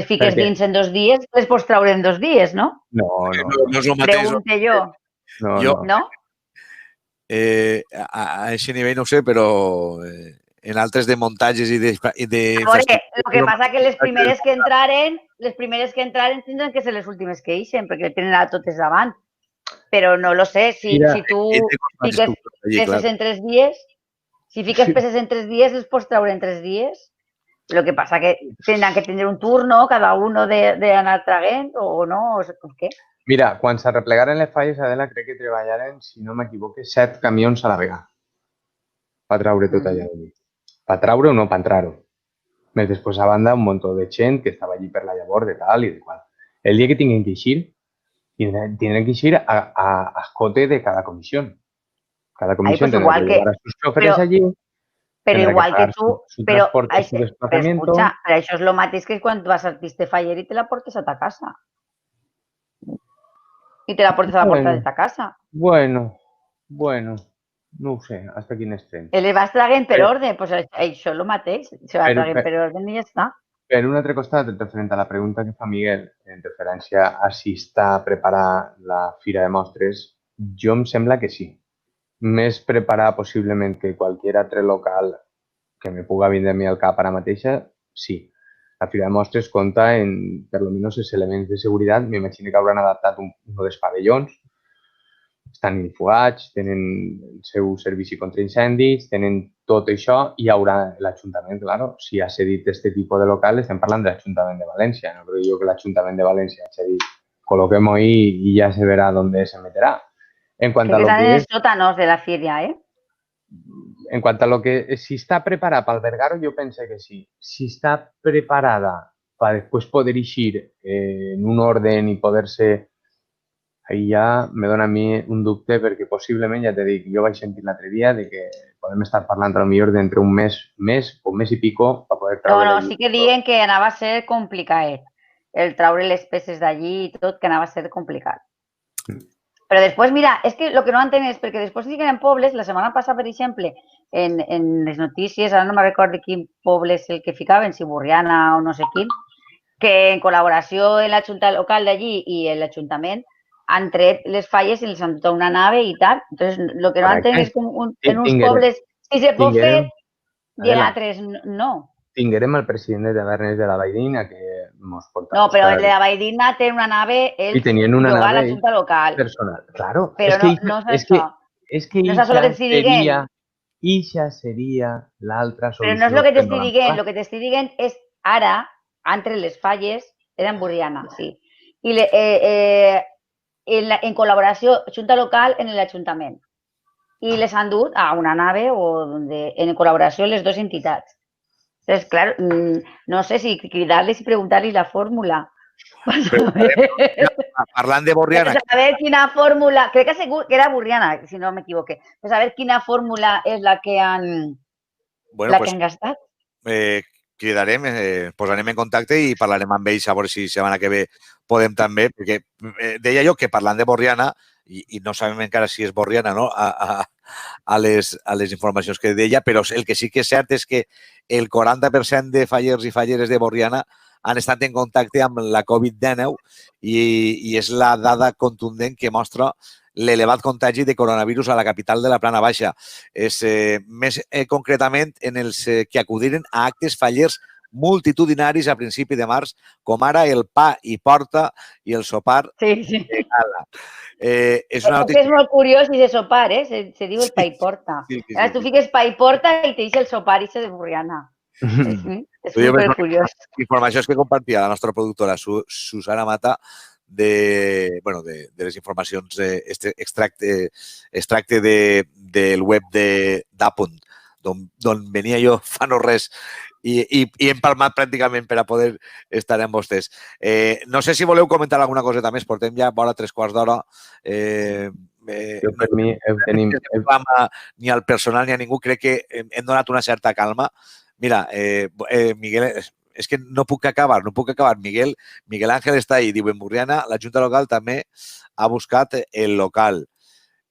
fiques dins en 2 dies, les pots treure en 2 dies, no? No. No és el mateix. Pregunte jo. No? A aquest nivell no ho sé, però en altres de muntatges i de... El que passa que les primeres que entraren tindran que ser les últimes que ixen, perquè tenen a totes davant. Però no lo sé, si tu fiques peces en 3 dies, les pots treure en 3 dies. El que passa que tindran que tindre un turno, cada uno d'anar traguent, o no, o què? Mira, quan s'arreplegaren les falles, Adela, crec que treballaren, si no m'equivoque, 7 camions a la vegada per treure tot allà d'allí. Per treure o no, per entrar-ho. Més després, a banda, un muntó de gent que estava allí per la llavor, de tal i de qual. El dia que tinguin que eixir, tindran que eixir a escote de cada comissió. Cada comissió tindrà que llevar a sus xofres allí. Però igual que tu, però escucha, això és el mateix que quan vas al piste faller i te la portes a ta casa. I te la portes a la porta de ta casa. Bueno, no ho sé, hasta quin extrem. Les vas traguent per ordre, doncs això és el mateix. Se va traguent per ordre i ja està. Per un altre costat, referent a la pregunta que fa Miguel, en referència a si està preparada la Fira de Mostres, jo em sembla que sí. més preparat possiblement que qualsevol altre local que me puga vindre a mi al cap ara mateixa, sí. La Fira de Mostres compta en, per lo menos, els elements de seguretat. M'imagino que hauran adaptat un dels pavellons. Estan infogats, tenen el seu servici contra incendis, tenen tot això i hi haurà l'Ajuntament, claro, si ha cedit este tipus de local, estem parlant de l'Ajuntament de València. No creo yo que l'Ajuntament de València hagi dit coloquem ahí y ya se verá dónde se meterá. En cuanto a lo están que en es... los sótanos de la feria, ¿eh? En cuanto a lo que, si está preparada para albergar, yo pensé que sí. Si está preparada para después poder ir en un orden y poderse... Ahí ja me dona a mi un dubte perquè possiblement, ja t'he dit, jo vaig sentir l'altre dia de que podem estar parlant a lo millor d'entre un mes o un mes i pico per poder No, treure no, d'allí. sí que diuen que anava a ser complicat. El traure les peces d'allí i tot, que anava a ser complicat. Però després, mira, és que el que no entenc és perquè després diguen en pobles, la setmana passada, per exemple, en les notícies, ara no me recordo quin poble és el que ficaven, si Borriana o no sé quin, que en col·laboració amb la Junta local d'allí i l'Ajuntament han tret les falles i els han dotat una nave i tal. Entonces, el que no entenc és com en uns pobles si se pot fer i en altres no. Tinguérem el president de Tavernes de la Valldigna que mos porta. No, però el de la Valldigna té una nave, I tenien una llogar a nave la Junta local. personal. Claro, Però no és això. És que no és això el que t'estic dient. Ixa seria l'altra solució. Però no és el que t'estic dient. El que t'estic dient és ara, entre les falles, era en Borriana, sí. I en col·laboració Junta local en l'Ajuntament. I les han dut a una nave o en col·laboració les dues entitats. Entonces, claro, no sé si cridarles y preguntarles la fórmula. Parlant de Borriana... Pues a ver quina fórmula... Crec que era Borriana, si no m'equivoqué. Pues a ver quina fórmula és la que han, que han gastat. Cridarem, posarem en contacte i parlarem amb ells a veure si setmana que ve podem també, perquè deia jo que parlant de Borriana, i no sabem encara si és Borriana, no?, a les informacions que deia, però el que sí que és cert és que el 40% de fallers i falleres de Borriana han estat en contacte amb la Covid-19 i és la dada contundent que mostra l'elevat contagi de coronavirus a la capital de la Plana Baixa. És més concretament en els que acudiren a actes fallers multitudinaris a principi de març, com ara el pa i porta i el sopar de gala. És una notícia... És molt curiós i de sopar, se diu el pa i porta. Ara tu fiques pa i porta i te dius el sopar i se de Borriana. És supercuriós. Informacions que compartia la nostra productora Susana Mata de les informacions extracte del web d'Apunt, d'on venia jo fa no res i hem palmat pràcticament per a poder estar amb vostès. No sé si voleu comentar alguna coseta més, portem ja vora 3/4 d'hora. Per mi tenim... Ni al personal ni a ningú, crec que hem donat una certa calma. Mira, Miguel, és que no puc acabar. Miguel Ángel està ahí, diu, en Borriana, la Junta local també ha buscat el local.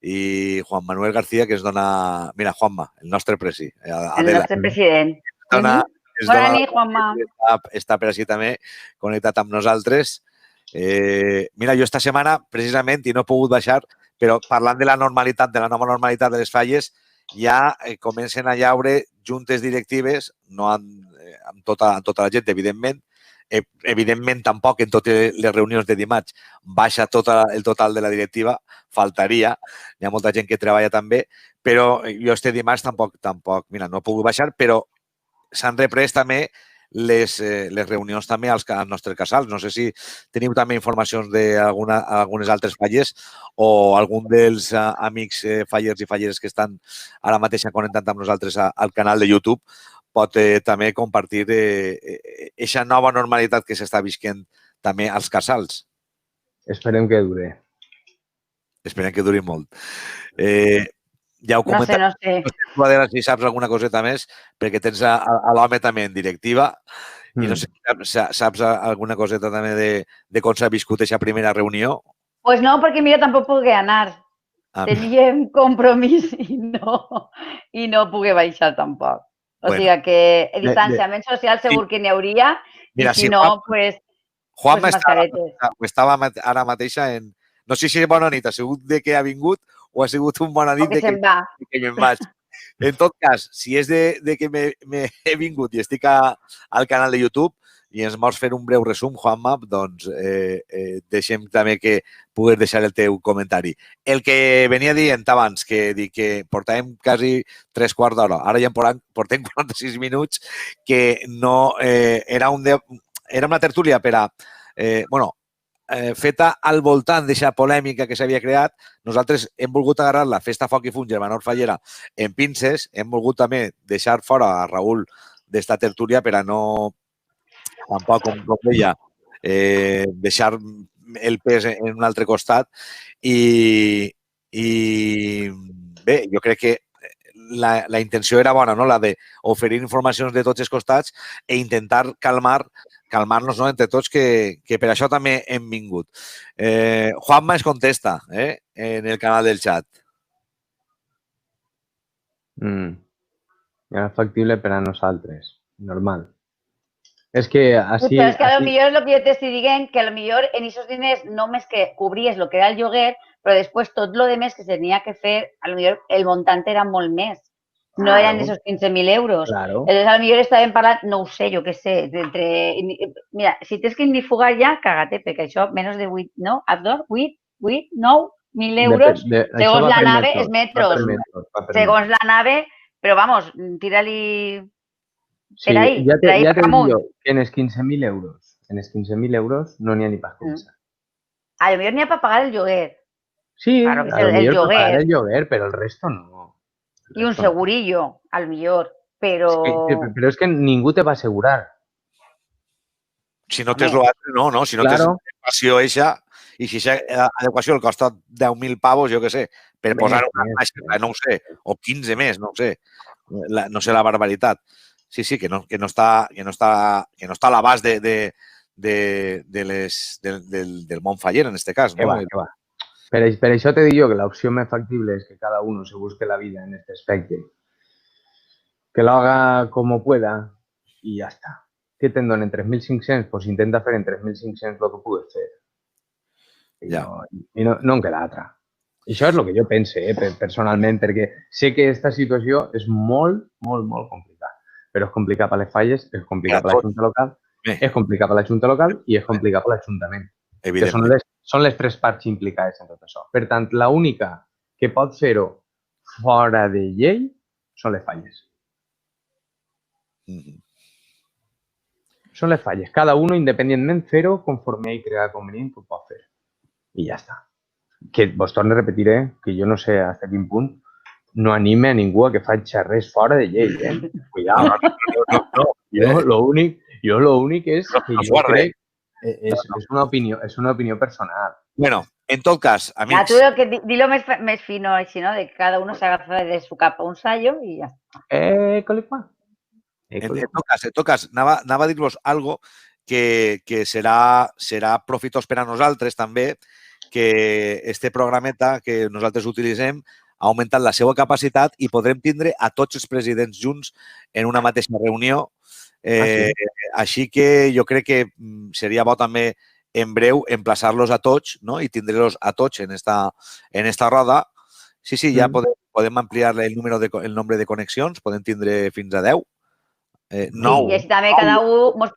I Juan Manuel García, que ens dona... Mira, Juanma, el nostre presi. El nostre president. Bona nit, Juanma. Està per així també connectat amb nosaltres. Mira, jo esta setmana, precisament, i no he pogut baixar, però parlant de la normalitat, de la nova normalitat de les falles, ja comencen a llaure juntes directives, no amb tota la gent, evidentment. Evidentment, tampoc en totes les reunions de dimarts baixa el total de la directiva, faltaria. Hi ha molta gent que treballa també, però jo este dimarts tampoc, mira, no he pogut baixar, però s'han reprès també les reunions també als nostres casals. No sé si teniu també informacions d'algunes altres falles o algun dels amics fallers i falleres que estan ara mateix connectant amb nosaltres al canal de YouTube pot també compartir aquesta nova normalitat que s'està visquent també als casals. Esperem que dure. Esperem que duri molt. Ja ho comentat. No sé. Si saps alguna coseta més, perquè tens a l'home també en directiva i no sé si saps alguna coseta també de com s'ha viscut aquesta primera reunió. Pues no, perquè mira, tampoc pogué anar. Teníem compromís i no pogué baixar tampoc. O sigui que distanciament social segur que n'hi hauria i si no, pues Juanma estava ara mateixa en... No sé si bona nit ha sigut de que ha vingut o ha sigut un bona nit que se'n va. que me'n vaig. En tot cas, si és de que he vingut i estic al canal de YouTube i ens vols fer un breu resum, Juanma, doncs deixem també que puguis deixar el teu comentari. El que venia dient abans, que dic que portàvem quasi 3/4 d'hora, ara ja portem 46 minuts, que no era una tertúlia per a, feta al voltant d'aquesta polèmica que s'havia creat. Nosaltres hem volgut agarrar la Festa Foc i Fum Germanor Fallera en pinces, hem volgut també deixar fora a Raül d'esta tertúlia per a no, tampoc, com deia, deixar el pes en un altre costat i bé, jo crec que la intenció era bona, no? La d'oferir informacions de tots els costats e intentar calmar-nos, no? Entre tots, que per això també hem vingut. Juanma es contesta en el canal del chat. Era factible per a nosaltres, normal. És que així... Però és que a lo millor és el que jo t'estic dient, que a lo millor en aquests diners només que cobries el que era el lloguer, però després tot el que se tenia que fer, a lo millor el montant era molt més. No eren esos 15.000 euros. Claro. Entonces, a lo millor estàvem parlant, no ho sé, jo què sé, mira, si tens que indifugar ja, cágate, perquè això, menys de 8, no? Abdor, 8, 9.000 euros, segons la nave, és metros. Segons la nave, però vamos, tira-li... Sí, ja te dic jo que en els 15.000 euros no n'hi ha ni per començar. A lo millor n'hi ha per pagar el lloguer. Sí, claro, a lo millor per pagar el lloguer, però el resto no. I un segurillo, a lo millor, però... Però és que ningú te va assegurar. Si no tens l'altre, no. Si no tens l'adequació eixa, i si aquesta adequació el costa 10.000 pavos, jo què sé, per posar una màquina, no ho sé, o 15 més, no ho sé. No sé la barbaritat. Sí, que no està a l'abast del món faller, en aquest cas. Que va. Per això te dic jo que l'opció més factible és que cada uno se busque la vida en este aspecte. Que lo haga como pueda y ya está. ¿Qué te donen 3.500? Pues intenta fer en 3.500 lo que pugues fer. I no en queda altra. Això és el que jo pense, personalment, perquè sé que aquesta situació és molt, molt, molt complicada. Però és complicat per les falles, és complicat per la Junta Local, és complicat per la Junta Local i és complicat per l'Ajuntament. Que són les tres parts implicades en tot això. Per tant, l'única que pot fer-ho fora de llei són les falles. Són les falles. Cada uno, independentment, fer-ho conforme ell crea convenient que ho pot fer. I ja està. Que vos torno a repetir, que jo no sé fins a quin punt no anime a ningú a que faci res fora de llei, Cuidado. Jo l'únic és que jo crec és una opinió personal. Bueno, en tot cas, amics... Dilo més fino així, no? De que cada uno s'agafa de su capa un sallo i ja està. En tot cas, anava a dir-vos algo que serà profitós per a nosaltres també, que este programeta que nosaltres utilitzem ha augmentat la seva capacitat i podrem tindre a tots els presidents junts en una mateixa reunió. Així que jo crec que seria bo també en breu emplaçar-los a tots, no? I tindre-los a tots en esta roda. Sí, ja podem ampliar el nombre de connexions, podem tindre fins a 10. Sí, i així també cada un mos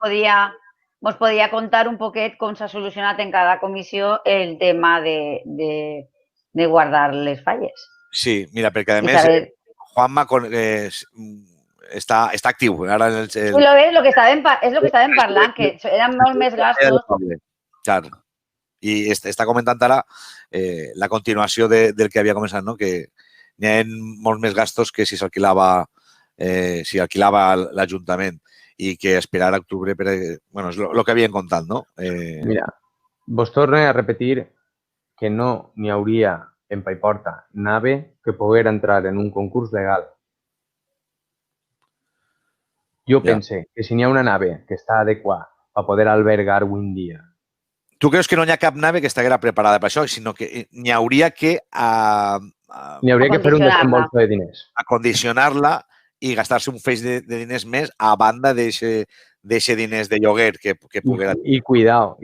podia contar un poquet com s'ha solucionat en cada comissió el tema de guardar les falles. Sí, mira, perquè a més Juanma està actiu. Ara és lo que estàvem parlant, que eren molt més gastos. Clar. I està comentant ara la continuació del que havia començat, no? Que n'hi ha molts més gastos que si s'alquilava l'Ajuntament i que esperar a octubre bueno, és el que havien contat, no? Mira, vos torne a repetir que no n'hi hauria en Paiporta nave que poguera entrar en un concurs legal. Jo pense que si n'hi ha una nave que està adequada per poder albergar avui dia. Tu creus que no hi ha cap nave que estiguera preparada per això, sinó que n'hi hauria que... N'hi hauria que fer un desembolso de diners. Acondicionar-la i gastar-se un feix de diners més a banda d'eixe diners de lloguer que poguera... I cuidao,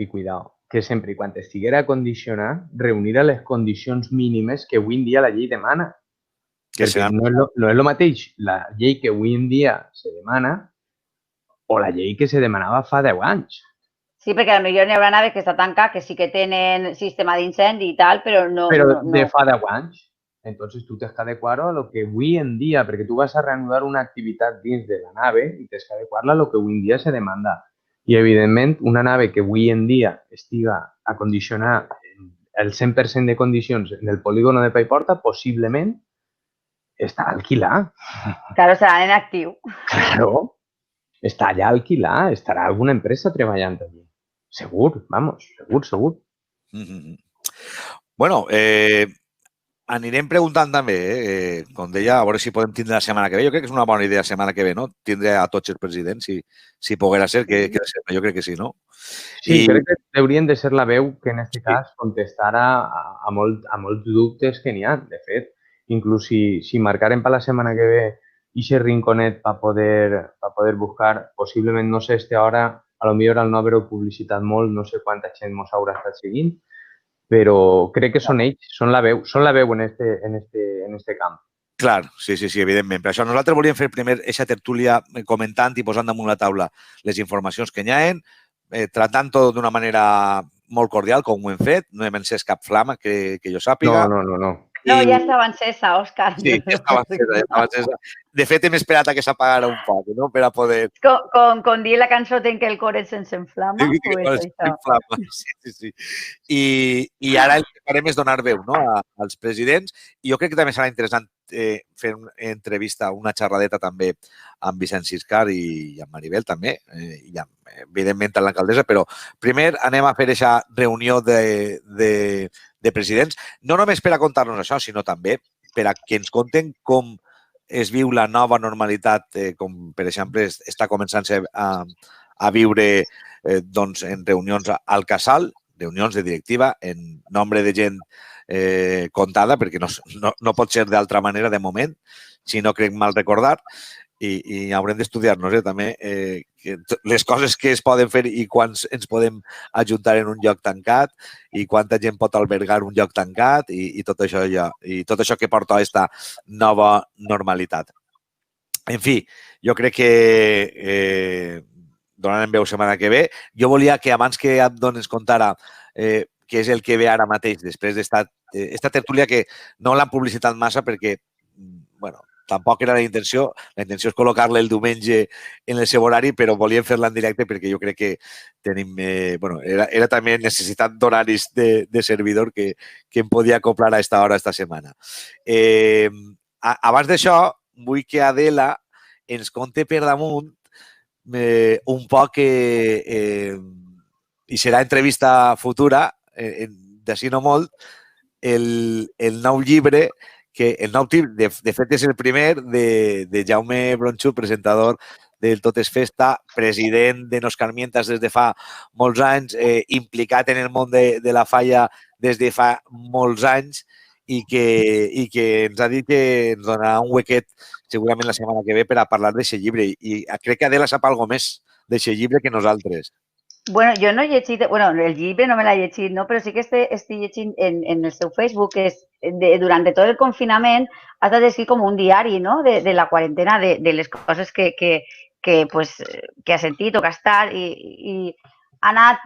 que sempre i quan estiguera condicionat reunirà les condicions mínimes que avui en dia la llei demana. Perquè no és el mateix la llei que avui en dia se demana o la llei que se demanava fa 10 anys. Sí, perquè potser n'hi haurà naves que està tancat, que sí que tenen sistema d'incendi i tal, però no... Però de fa 10 anys. Entonces tú tienes que adecuarlo a lo que hoy en día, porque tú vas a reanudar una actividad dins de la nave y tienes que adecuarla a lo que hoy en día se demanda. I, evidentment, una nave que avui en dia estiga a condicionar el 100% de condicions en el polígono de Paiporta, possiblement estarà alquilar. Claro, estarà en actiu. Claro, està allà alquilar, estarà alguna empresa treballant allí. Segur, vamos, segur. Bueno, anirem preguntant també, com deia, a veure si podem tindre la setmana que ve. Jo crec que és una bona idea la setmana que ve, no? Tindre a tots els presidents, si poguera ser, que jo crec que sí, no? Sí, crec que haurien de ser la veu que en aquest cas contestara a molts dubtes que n'hi ha. De fet, inclús si marcarem per la setmana que ve ixe rinconet per poder buscar, possiblement, no sé, esta hora, a lo millor al no haver-ho publicitat molt, no sé quanta gent mos haurà estat seguint, però crec que són ells, són la veu en este camp. Clar, sí, evidentment. Per això nosaltres volíem fer primer aquesta tertúlia comentant i posant damunt la taula les informacions que n'hi ha, tratant-ho d'una manera molt cordial, com ho hem fet. No hem encès cap flama, que jo sàpiga. No, ja estava encesa, Òscar. Sí, ja estava encesa. De fet, hem esperat a que s'apagara un poc, no?, per a poder... Com dir la cançó Tenc el cor sense enflama. Sí. I ara el que farem és donar veu, no?, als presidents. I jo crec que també serà interessant fer una entrevista, una xerradeta també amb Vicent Siscar i amb Maribel també, i evidentment amb l'alcaldessa, però primer anem a fer aquesta reunió de presidents, no només per a contar-nos això, sinó també per a que ens conten com es viu la nova normalitat, com per exemple està començant a viure en reunions al Casal, reunions de directiva en nombre de gent comptada, perquè no pot ser d'altra manera de moment, si no crec mal recordar, i haurem d'estudiar-nos també les coses que es poden fer i quants ens podem ajuntar en un lloc tancat i quanta gent pot albergar un lloc tancat i tot això que porta a aquesta nova normalitat. En fi, jo crec que donarem veu setmana que ve. Jo volia que abans que et dones compte ara què és el que ve ara mateix després d'esta tertúlia, que no l'han publicitat massa perquè, bueno, tampoc era la intenció. La intenció és col·locar-la el diumenge en el seu horari, però volíem fer-la en directe perquè jo crec que tenim... Bueno, era també necessitat d'horaris de servidor que em podia acoplar a esta hora esta setmana. Abans d'això, vull que Adela ens conte per damunt un poc, i serà entrevista futura, d'ací no molt, el nou llibre, que el nou tip, de fet, és el primer de Jaume Bronxú, presentador del Tot és Festa, president de Nos Carmientas des de fa molts anys, implicat en el món de la falla des de fa molts anys i que ens ha dit que ens donarà un huequet segurament la setmana que ve per a parlar d'aquest llibre. I crec que Adela sap alguna més d'aquest llibre que nosaltres. Bueno, jo no he llegit, bueno, el llibre no me l'he llegit, no? Però sí que estic llegint en el seu Facebook, que durant tot el confinament ha estat escrit com un diari, no?, de la quarantena, de les coses que ha sentit o que ha estat, i ha anat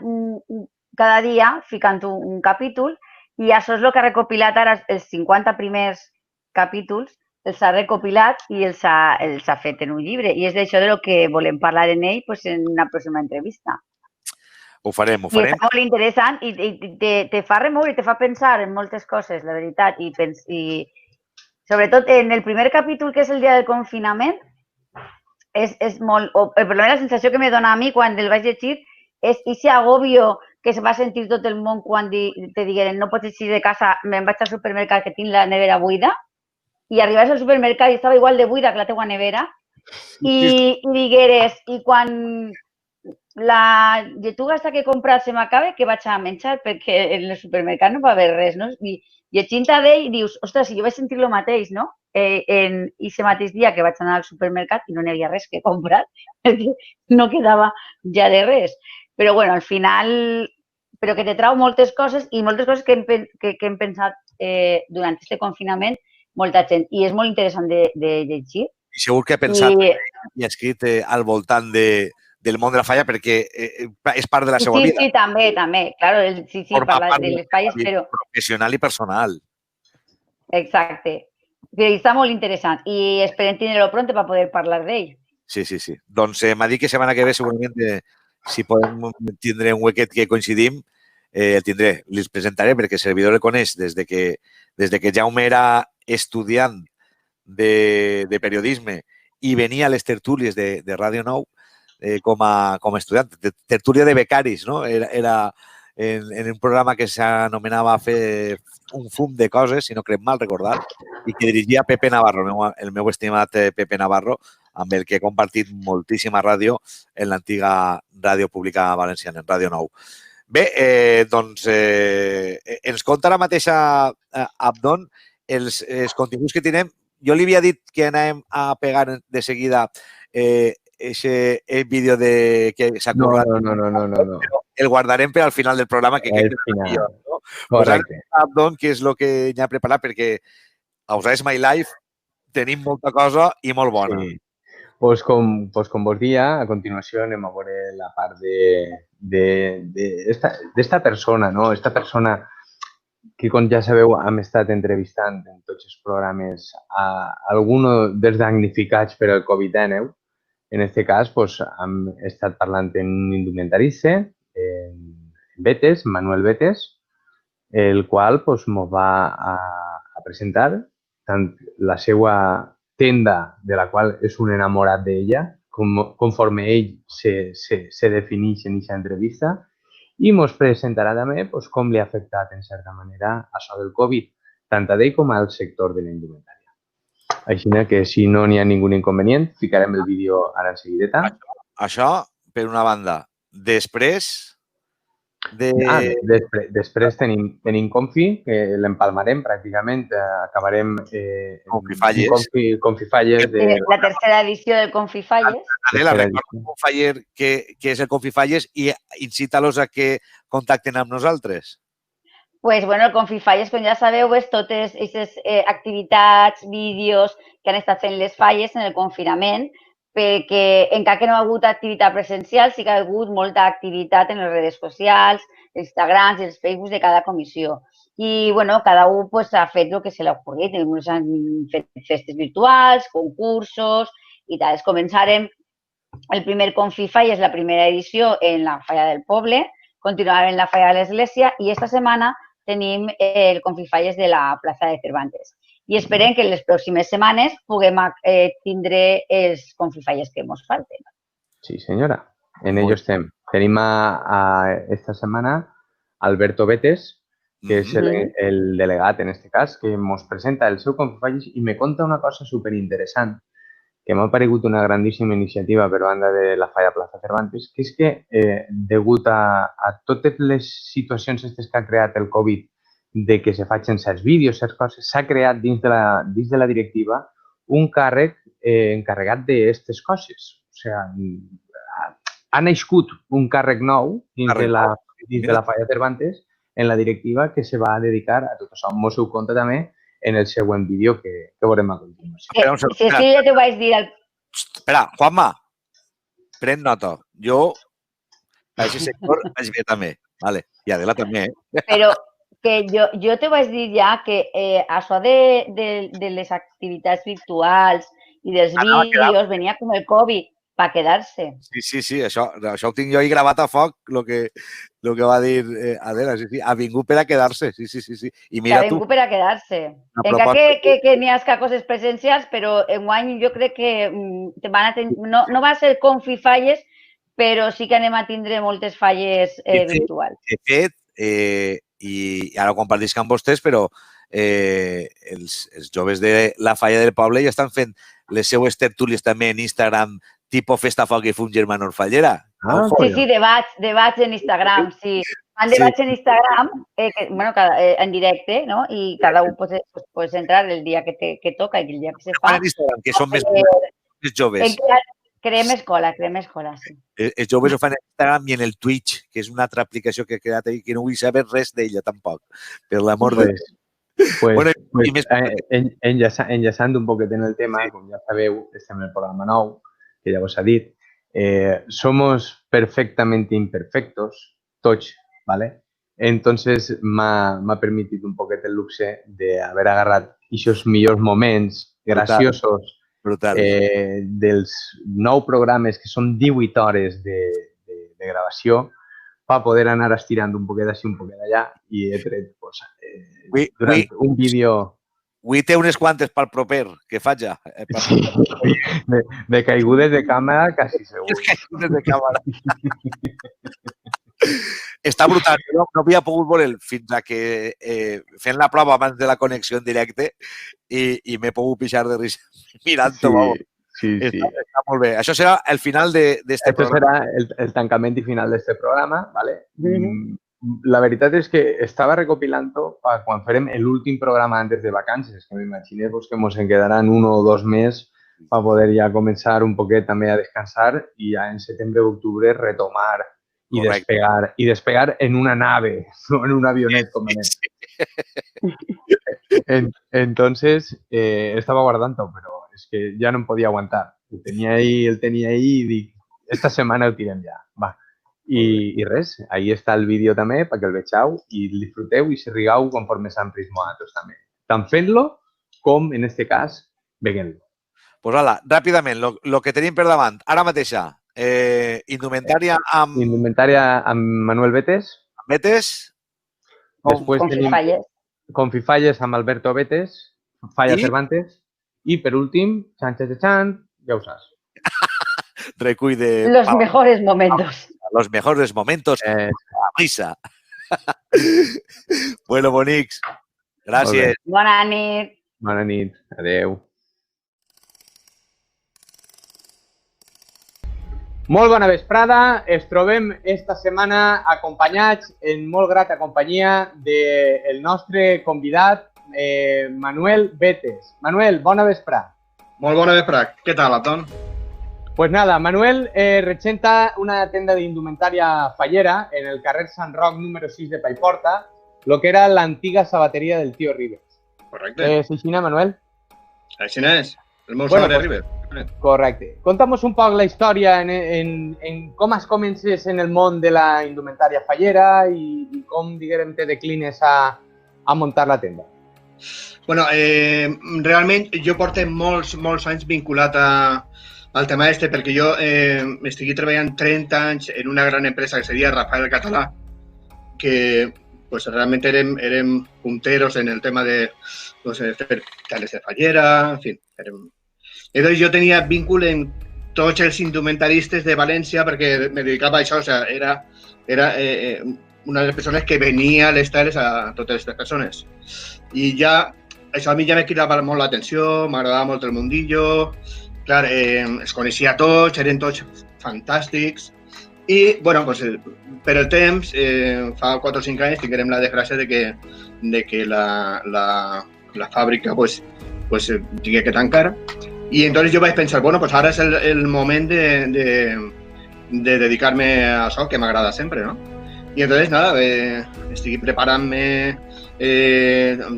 cada dia ficant un capítol, i això és el que ha recopilat ara, els 50 primers capítols, els ha recopilat i els ha fet en un llibre. I és d'això de lo que volem parlar en ell en una pròxima entrevista. Ho farem. I és molt interessant i te fa remoure i te fa pensar en moltes coses, la veritat. I sobretot en el primer capítol, que és el dia del confinament, és molt... Per la sensació que me dona a mi quan el vaig llegir és aquest agobio que es va sentir tot el món quan te digueren no pots eixir de casa, me'n vaig al supermercat que tinc la nevera buida, i arribaves al supermercat i estava igual de buida que la teua nevera, i digueres, i quan la lletuga aquesta que he comprat se m'acaba, que vaig a menjar, perquè en el supermercat no va haver res, no? I llegint-te d'ell dius, ostres, si jo vaig sentir el mateix, no? En aquest mateix dia que vaig anar al supermercat i no n'hi havia res que comprar, perquè no quedava ja de res. Però, bueno, al final però que te trau moltes coses i moltes coses que hem pensat durant aquest confinament molta gent. I és molt interessant de llegir. I segur que ha pensat i ha escrit al voltant del món de la falla perquè és part de la seva vida. Sí, també. Claro, sí, parla de les falles, però... Professional i personal. Exacte. Però està molt interessant i esperem tindre-lo pronto per poder parlar d'ell. Sí. Doncs m'ha dit que setmana que ve segurament si podem tindre un huequet que coincidim, el tindré. Li presentaré perquè el servidor el coneix des de que Jaume era estudiant de periodisme i venia a les tertúlies de Ràdio Nou com a estudiant, tertúlia de becaris, no? Era en un programa que s'anomenava Fer un fum de coses, si no crec mal recordar, i que dirigia Pepe Navarro, el meu estimat Pepe Navarro, amb el que he compartit moltíssima ràdio en l'antiga ràdio pública valenciana, en Ràdio Nou. Bé, doncs ens conta ara mateix Abdon els continguts que tenim. Jo li havia dit que anàvem a pegar de seguida ese vídeo que s'ha currat. No. El guardarem per al final del programa, que crec que és millor. Correcte. Abdon, què és el que n'hi ha preparat, perquè a Us My Life tenim molta cosa i molt bona. Sí. Pues com vos dia, a continuació anem a veure la part d'esta persona, no? Esta persona que, com ja sabeu, hem estat entrevistant en tots els programes a alguns dels damnificats per el Covid-19. En aquest cas, pues, hem estat parlant amb un indumentarista, Betes, Manuel Betes, el qual pues, ens va a presentar tant la seva tenda, de la qual és un enamorat d'ella, conforme ell se defineix en aquesta entrevista, i ens presentarà també pues, com li ha afectat, en certa manera, això del Covid, tant a ell com al sector de la indumentària. Així que, si no n'hi ha ningú inconvenient, ficarem el vídeo ara en seguideta. Això, per una banda. Després... Després tenim Confi, que l'empalmarem pràcticament, acabarem Confifalles. La tercera edició del Confifalles. Adela, recorda Confifaller què és el Confifalles i incita-los a que contacten amb nosaltres. Pues bueno, el Confifalles, com ja sabeu, és totes aquestes activitats, vídeos que han estat fent les falles en el confinament, perquè encara que no ha hagut activitat presencial, sí que ha hagut molta activitat en les redes socials, els Instagrams i els Facebooks de cada comissió. I, bueno, cada un pues, ha fet el que se l'ha ocorrit. Alguns han fet festes virtuals, concursos i tal. Començarem el primer Confifalles, la primera edició, en la Falla del Poble, continuarem en la Falla de l'Església i esta setmana tenim el Confifalles de la plaça de Cervantes. I esperem que en les pròximes setmanes puguem tindre els Confifalles que ens falten. Sí, senyora. En ello estem. Tenim esta setmana Alberto Betes, que és el delegat, en aquest cas, que ens presenta el seu Confifalles i me conta una cosa superinteressant, que m'ha paregut una grandíssima iniciativa per banda de la Falla Plaza Cervantes, que és que, degut a totes les situacions que ha creat el Covid, de que se facin certs vídeos, certes coses, s'ha creat dins de la directiva un càrrec encarregat d'aquestes coses. O sigui, ha nascut un càrrec nou dins de la Falla Cervantes en la directiva que se va dedicar a tot això. Mos ho conta també en el següent vídeo que veurem a continuació. Sí, ja t'ho vaig dir. Espera, Juanma, pren nota. Jo, a aquest sector, vaig bé també. Vale. I Adela també, Però que jo te vaig dir ja que això de les activitats virtuals i dels vídeos venia com el Covid per quedar-se. Sí, això ho tinc jo ahí gravat a foc, el que va dir Adela. Sí, ha vingut per a quedar-se. Sí. I mira tu. Ha vingut per a quedar-se. Encara que n'hi ha coses presencials, però enguany jo crec que no va ser Confifalles, però sí que anem a tindre moltes falles virtuals. De fet, i ara ho compartisc amb vostès, però els joves de la Falla del Poble ja estan fent les seues tertúlies també en Instagram, tipus Festa Foc i Fum Germanor Fallera. Sí, debats en Instagram, sí. Fan debats en Instagram, en directe, no? I cada un pot entrar el dia que toca i el dia que se fa. En Instagram, que són més joves. Crema Escola, sí. Els joves ho fan en Instagram i en el Twitch, que és una altra aplicació que he creat ahí, que no vull saber res d'ella tampoc, per l'amor de Déu. Pues, i més... enllaçant un poquet en el tema, com ja sabeu, estem en el programa 9, que ja vos ha dit, somos perfectamente imperfectos, tots, ¿vale? Entonces m'ha permitit un poquet el luxe d'haver agarrat aquests millors moments graciosos dels 9 programes que són 18 hores de gravació per poder anar estirant un poquet així, un poquet allà i he tret durant un vídeo... Avui té unes quantes pel proper, que faig ja. Sí, de caigudes de càmera quasi segur. Caigudes de càmera. Està brutal. No havia pogut veure fins a que fent la prova abans de la connexió en directe i m'he pogut pixar de risa mirant-ho. Sí. Està molt bé. Això serà el final d'este programa. Això serà el tancament i final d'este programa, ¿vale? La veritat és que estava recopilant-ho per quan farem l'últim programa antes de vacances, que m'imagino que ens en quedaran 1 o 2 més per poder ja començar un poquet també a descansar i ja en setembre o octubre retomar i despegar en una nave, no en un avionet, com a més. Entonces, estava guardant-ho, però és que ja no em podia aguantar. El tenia ahí i dic, esta setmana el tirem ja, va. I res, ahí està el vídeo també perquè el vegeu i el disfruteu i si rigueu conforme sempre vosaltres també. Tant fent-lo com, en este cas, veient-lo. Pues hala, ràpidament, lo que tenim per davant, ara mateixa, indumentària amb... Indumentària amb Manuel Betes. Betes. Després tenim Confifalles amb Alberto Betes, Falla Cervantes. I per últim, Chan, ja ho saps. Recull de... Los mejores momentos. Los mejores momentos. La risa. Bueno, bonics. Gràcies. Bona nit. Bona nit. Adéu. Molt bona vesprada. Es trobem esta setmana acompanyats en molt grata companyia del nostre convidat, Manuel Betes. Manuel, bona vesprà. Molt bona vesprà. Què tal, Aton? Pues nada, Manuel regenta una tenda de indumentaria fallera en el carrer Sant Roc número 6 de Paiporta, lo que era la antiga sabateria del tío Rivers. Correcte. ¿Sí, Manuel? Així és, el meu sabater Rivers. Correcte. Conta'm un poc la història en com es comences en el món de la indumentària fallera i com, diguem, te declines a muntar la tenda. Bueno, realment jo porto molts anys vinculat al tema perquè jo estic treballant 30 anys en una gran empresa que seria Rafael Català, que pues, realment érem punteros en el tema de fer tales de fallera, en fi. Entonces jo tenia vínculo en tots els indumentaristes de València perquè me dedicava a això, o sea, era una de les persones que venia a les tales a totes aquestes persones. I ja, això a mi ja me cridava molt l'atenció, m'agradava molt el mundillo, clar, es coneixia tots, eren tots fantàstics i, bueno, pues, per el temps, fa 4 o 5 anys tinguem la desgràcia de que la fàbrica pues, tingué que tancar i entonces jo vaig pensar, bueno, pues ara és el moment de dedicar-me a això, que m'agrada sempre, no? I entonces, nada, estic preparant-me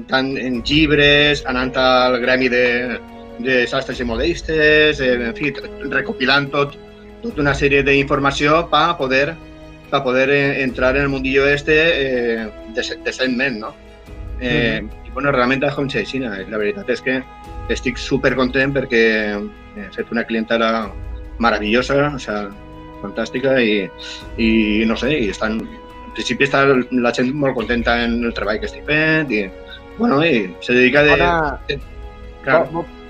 tant en llibres, anant al gremi de sastres i modistes, en fi, recopilant tota una sèrie d'informació per poder entrar en el mundillo decentment, no? I, bueno, realment és com s'aixina. La veritat és que estic supercontent perquè he fet una clientela meravellosa, o sea, fantàstica i no sé, en principi està la gent molt contenta en el treball que estic fent i, bueno, i se dedica de...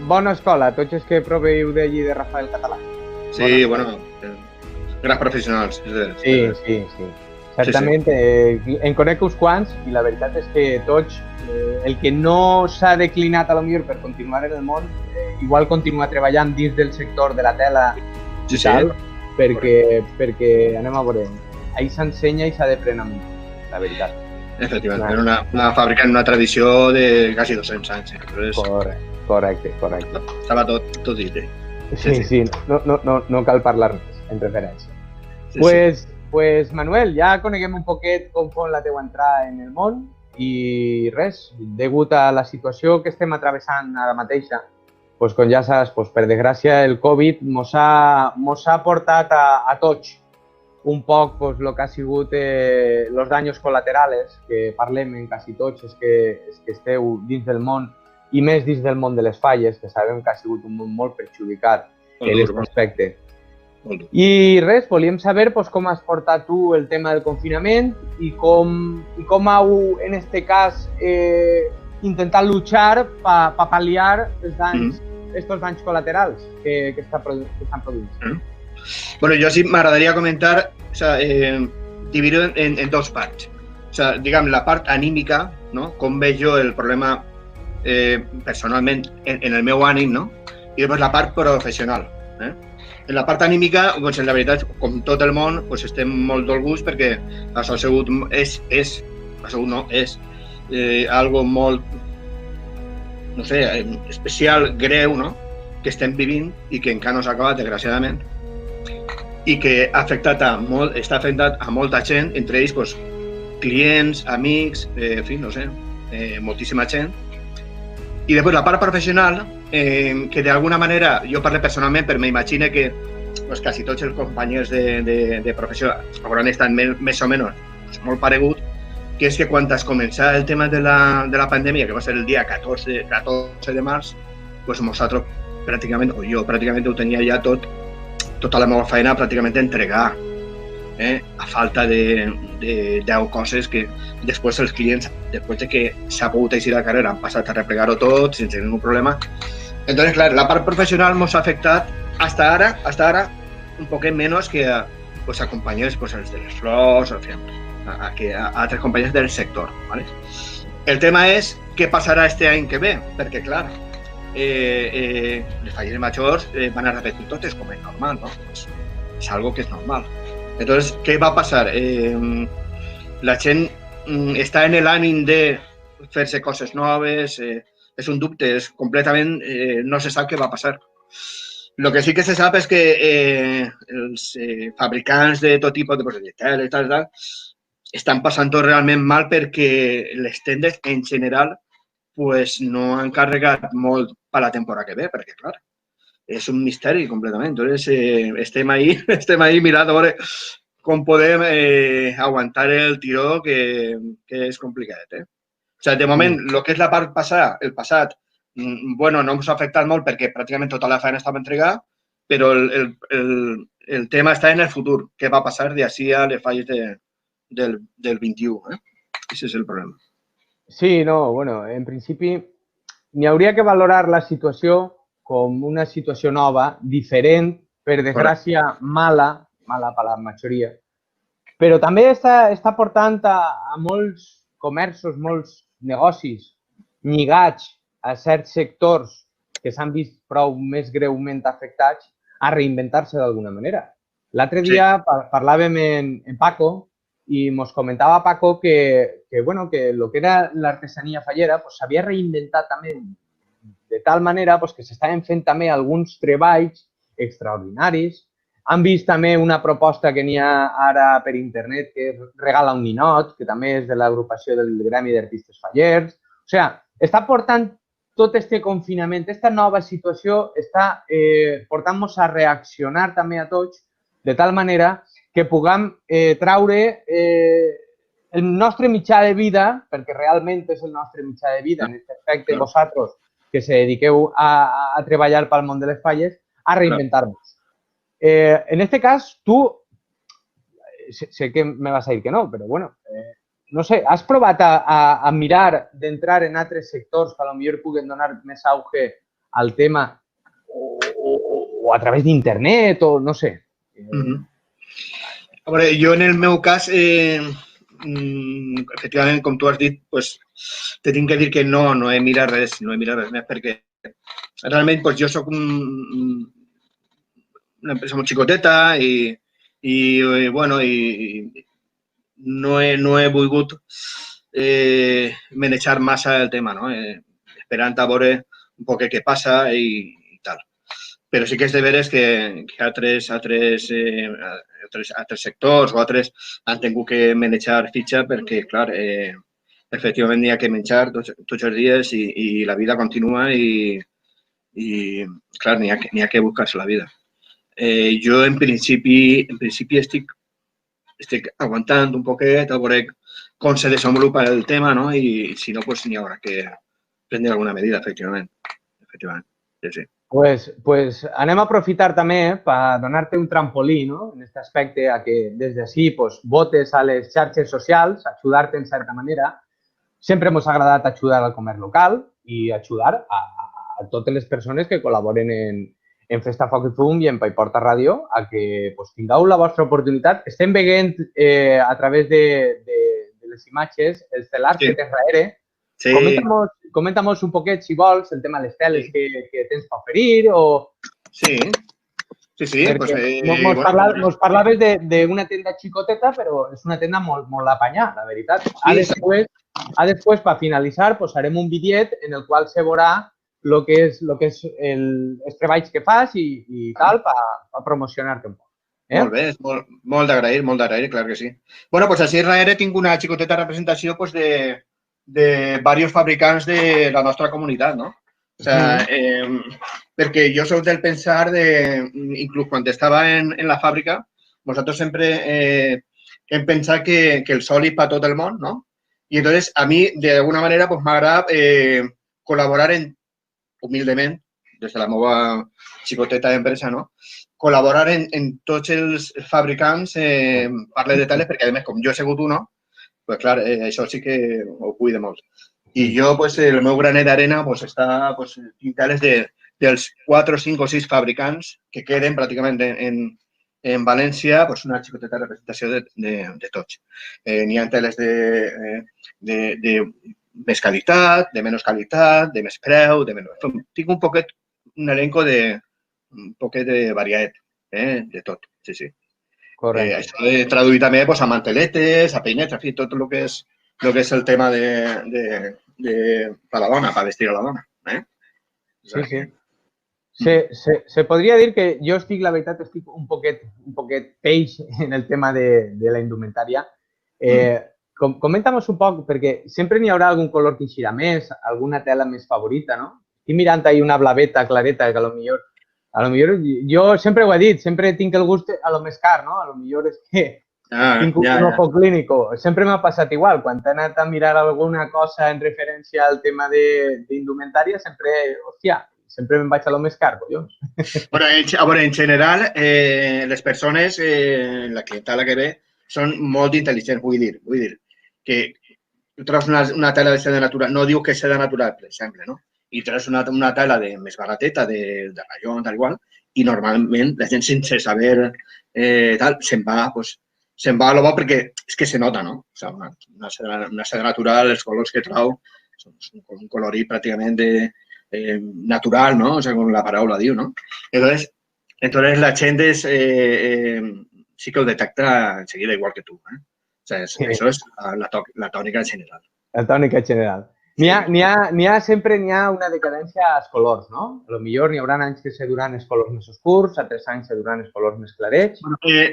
Bona escola, tots els que proveu d'allí de Rafael Català. Sí, bueno, grans professionals. Sí. Certament, en conec uns quants i la veritat és que tots, el que no s'ha declinat a lo millor per continuar en el món, igual continua treballant dins del sector de la tela i tal, perquè anem a veure, ahí s'ensenya i s'ha d'aprendre amb la veritat. Efectivament, era una fàbrica en una tradició de quasi 200 anys. Correcte. Estava tot dit. Sí, no cal parlar més, en referència. Sí, Pues, Manuel, ja coneguem un poquet com fos la teua entrada en el món i res, degut a la situació que estem atravessant ara mateixa, pues, com ja saps, pues, per desgràcia, el Covid mos ha portat a tots un poc pues, lo que ha sigut los daños colaterales, que parlem en quasi tots, és que esteu dins del món i més dins del món de les falles, que sabem que ha sigut un món molt perjudicat en aquest aspecte. I res, volíem saber pues, com has portat tu el tema del confinament i com heu, en este cas, intentat luchar per pal·liar els danys, estos danys colaterals que estan produint. Bueno, yo sí me agradaría comentar, o sea, dividido en dos partes. O sea, digamos, la parte anímica, ¿no? Com veig jo el problema personalment en el meu ànim, no? I després la part professional. En la part anímica, doncs, la veritat, com tot el món, doncs, estem molt dolguts perquè això ha sigut, és algo molt, no sé, especial, greu, no? Que estem vivint i que encara no s'ha acabat, desgraciadament, i que ha afectat està afectat a molta gent, entre ells doncs, clients, amics, en fi, no sé, moltíssima gent. I després la part professional, que d'alguna manera, jo parlo personalment, però m'imagino que pues, quasi tots els companys de professió hauran estat més o menys molt paregut, que és que quan es començà el tema de la pandèmia, que va ser el dia 14 de març, pues nosaltres pràcticament, o jo pràcticament ho tenia ja tota la meva feina pràcticament entregar, a falta de coses que després els clients, després de que s'ha pogut eixir la carrera, han passat a replegar-ho tot sense ningú problema. Entonces, clar, la part professional ens ha afectat hasta ara un poquet menys que pues, a companys pues, els de les flors, a altres companys del sector. ¿Vale? El tema és què passarà este any que ve, perquè, clar, les falles majors van a repetir totes, com és normal, ¿no? Pues, és algo que és normal. Entonces, què va passar? La gent està en l'ànim de fer-se coses noves, és un dubte, és completament, no se sap què va passar. Lo que sí que se sap és que els fabricants de tot tipus de projectiles i tal, estan passant-ho realment mal perquè les tendes en general pues, no han carregat molt per la temporada que ve, perquè, clar, és un misteri completament. Entonces, estem ahí mirant a veure com podem aguantar el tiró, que és complicat. O sigui, de moment, el que és la part passada, el passat, bueno, no ens ha afectat molt perquè pràcticament tota la feina estava entregada, però el tema està en el futur. Què va passar d'ací a les falles del 21? Aquest és el problema. Sí, no, bueno, en principi n'hi hauria que valorar la situació com una situació nova, diferent, per desgràcia mala per la majoria, però també està portant a molts comerços, molts negocis lligats a certs sectors que s'han vist prou més greument afectats a reinventar-se d'alguna manera. L'altre dia parlàvem en Paco i ens comentava Paco que el que era l'artesania fallera s'havia reinventat també de tal manera que s'estaven fent també alguns treballs extraordinaris. Han vist també una proposta que n'hi ha ara per internet que és Regala un ninot, que també és de l'agrupació del Gremi d'Artistes Fallers. O sigui, està portant tot aquest confinament, aquesta nova situació està portant-nos a reaccionar també a tots de tal manera que puguem traure el nostre mitjà de vida, perquè realment és el nostre mitjà de vida, en aquest aspecte, vosaltres que se dediqueu a treballar pel món de les falles, a reinventar-nos. En este cas, tu, sé que me vas a dir que no, però bueno, no sé, has provat a mirar d'entrar en altres sectors que potser puguen donar més auge al tema o a través d'internet o no sé? A veure, jo en el meu cas, efectivament, com tu has dit, te tinc que dir que no he mirat res més perquè realment jo soc una empresa molt xicoteta i no he volgut manejar massa el tema, esperant a veure un poc què passa i tal. però sí que és de veres que altres sectors o altres han tingut que manejar fitxa perquè, clar, efectivament n'hi ha que menjar tots els dies i la vida continua i clar, n'hi ha que buscar-se la vida. Jo, en principi estic aguantant un poquet a veure com se desenvolupa el tema, no? I si no, pues n'hi haurà que prendre alguna medida, efectivament. Sí. Pues anem a aprofitar també per donar-te un trampolí, ¿no? En aquest aspecte, a que des d'ací pues, votes a les xarxes socials, ajudar-te en certa manera. Sempre ens ha agradat ajudar al comerç local i ajudar a totes les persones que col·laboren en Festa Foc i Fum i en Paiporta Ràdio a que pues, tingueu la vostra oportunitat. Estem veient a través de les imatges els telars que tens darrere. Sí. Comenta-nos un poquet, si vols, el tema de les teles que tens per oferir o... Sí. Pues, nos parlaves d'una tenda xicoteta, però és una tenda molt apanyada, la veritat. Després, per finalitzar, posarem un vídeo en el qual se veurà el que és els treballs que fas i tal, per promocionar-te un poc. Molt bé, molt d'agrair, clar que sí. Bueno, pues així darrere tinc una xicoteta representació pues, de diversos fabricants de la nostra comunitat, no? O sea, perquè jo soc del pensar inclús quan estava en la fàbrica, nosaltres sempre hem pensat que el sol és per tot el món, no? I entonces a mi, d'alguna manera, pues, m'agrada col·laborar humilment, des de la meva xicoteta d'empresa, no? Col·laborar en tots els fabricants, parle de teles, perquè, a més, com jo he sigut uno, pues, clar, això sí que ho cuida molt. I jo, pues, el meu granet d'arena, pues, està, pues, tinc teles dels 4, 5 o 6 fabricants que queden pràcticament en València, pues, una xicoteta representació de tots. N'hi ha teles de més qualitat, de menys qualitat, de més preu, de menys... Tinc un elenco un poquet de variat, de tot, sí. Correcte. Això he traduït també a manteletes, a peinets, en fi, tot el que és el tema per la dona, per vestir a la dona. Sí. Se podria dir que jo la veritat, estic un poquet peix en el tema de la indumentària. Comenta'm un poc, perquè sempre n'hi haurà algun color que eixirà més, alguna tela més favorita, no? Estic mirant ahí una blaveta clareta que a lo millor jo sempre ho he dit, sempre tinc el gust a lo més car, no? A lo millor és que tinc un ojo clínico. Sempre m'ha passat igual. Quan he anat a mirar alguna cosa en referència al tema d'indumentària, sempre me'n vaig a lo més car, collons. Bueno, en general, les persones, la clientela que ve, són molt intel·ligents, vull dir, que tu treus una tela de seda natural, no diu que és seda natural, per exemple, no? I treus una tela més barateta, de rayón, tal igual, i normalment la gent sense saber tal, se'n va a lo bo perquè és que se nota, no? O sigui, una seda natural, els colors que trau, són un colorit pràcticament natural, no? O sigui, com la paraula diu, no? Entonces la gent sí que ho detecta enseguida igual que tu, O sigui, això és la tònica general. La tònica general. Sempre n'hi ha una decadència als colors, no? A lo millor n'hi haurà anys que se duran els colors més oscurs, altres anys se duran els colors més clarets.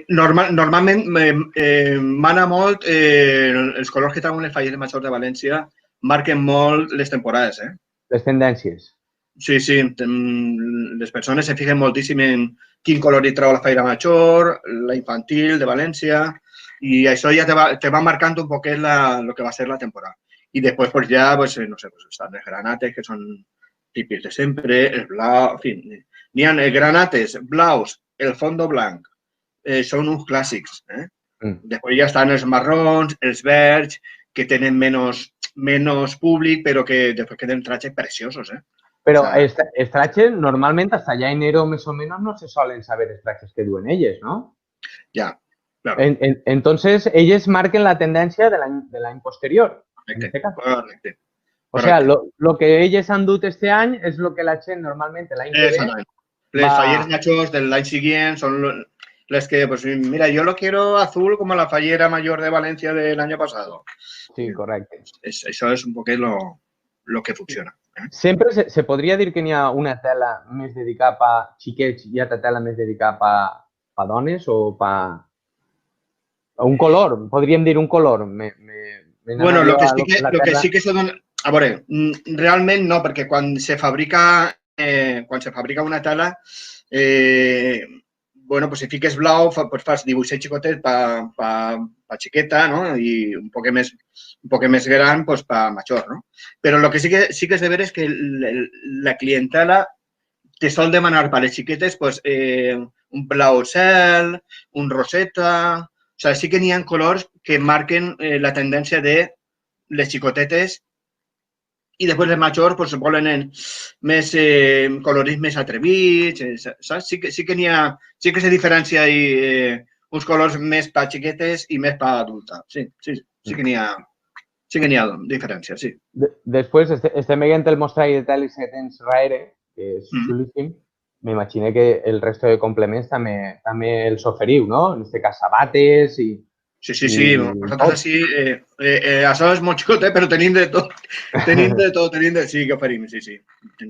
Normalment mana molt, els colors que trauen les falleres majors de València marquen molt les temporades, Les tendències. Sí. Les persones se fijen moltíssim en quin color hi trau la fallera major, la infantil de València, i això ja te va marcant un poquet el que va ser la temporada. I després ja, no sé, estan els granates, que són típics de sempre, els blaus, en fi, n'hi ha granates, blaus, el fondo blanc, són uns clàssics. Després ja estan els marrons, els verds, que tenen menys públic, però que després queden tratges preciosos. Però els tratges, normalment, fins allà enero, més o menys, no se solen saber els tratges que duen elles, no? Ja, claro. Entonces, ellos marquen la tendencia de l'any posterior. Correcte. O sea, lo que ellos han dut este any és lo que la gent normalment l'any que ve... Les falleres majors del l'any següent són les que, pues mira, yo lo quiero azul como la fallera mayor de Valencia del año pasado. Sí, correcte. Això és un poquet lo que funciona. Sempre se podria dir que n'hi ha una tela més dedicada a xiquets i altra tela més dedicada a dones o a un color? Podríem dir un color. Bueno, M'anaria la lo que tela... sí que se dona... A veure, realment no, perquè quan se fabrica una tela, bueno, pues si fiques blau, pues fas dibuixet xicotet pa xiqueta, no? I un poc més gran, pues pa major, no? Però el que sí que és de veure és que la clientela te sol demanar per les xiquetes pues, un blau cel, un roseta... O sigui, sí que n'hi ha colors que marquen la tendència de les xicotetes i després les majors pues, volen més colorits més atrevits, saps? Sí que n'hi ha, sí que se diferencia uns colors més per xiquetes i més per adulta. Sí que n'hi ha diferència, sí. Després, estem veient el mostrari de teles que tens darrere, que és xulíssim. M'imagino que el resto de complements també els oferiu, no? En aquest cas, sabates i... Sí. Nosaltres així, això és molt xicot, però tenim de tot. Sí, que oferim, sí.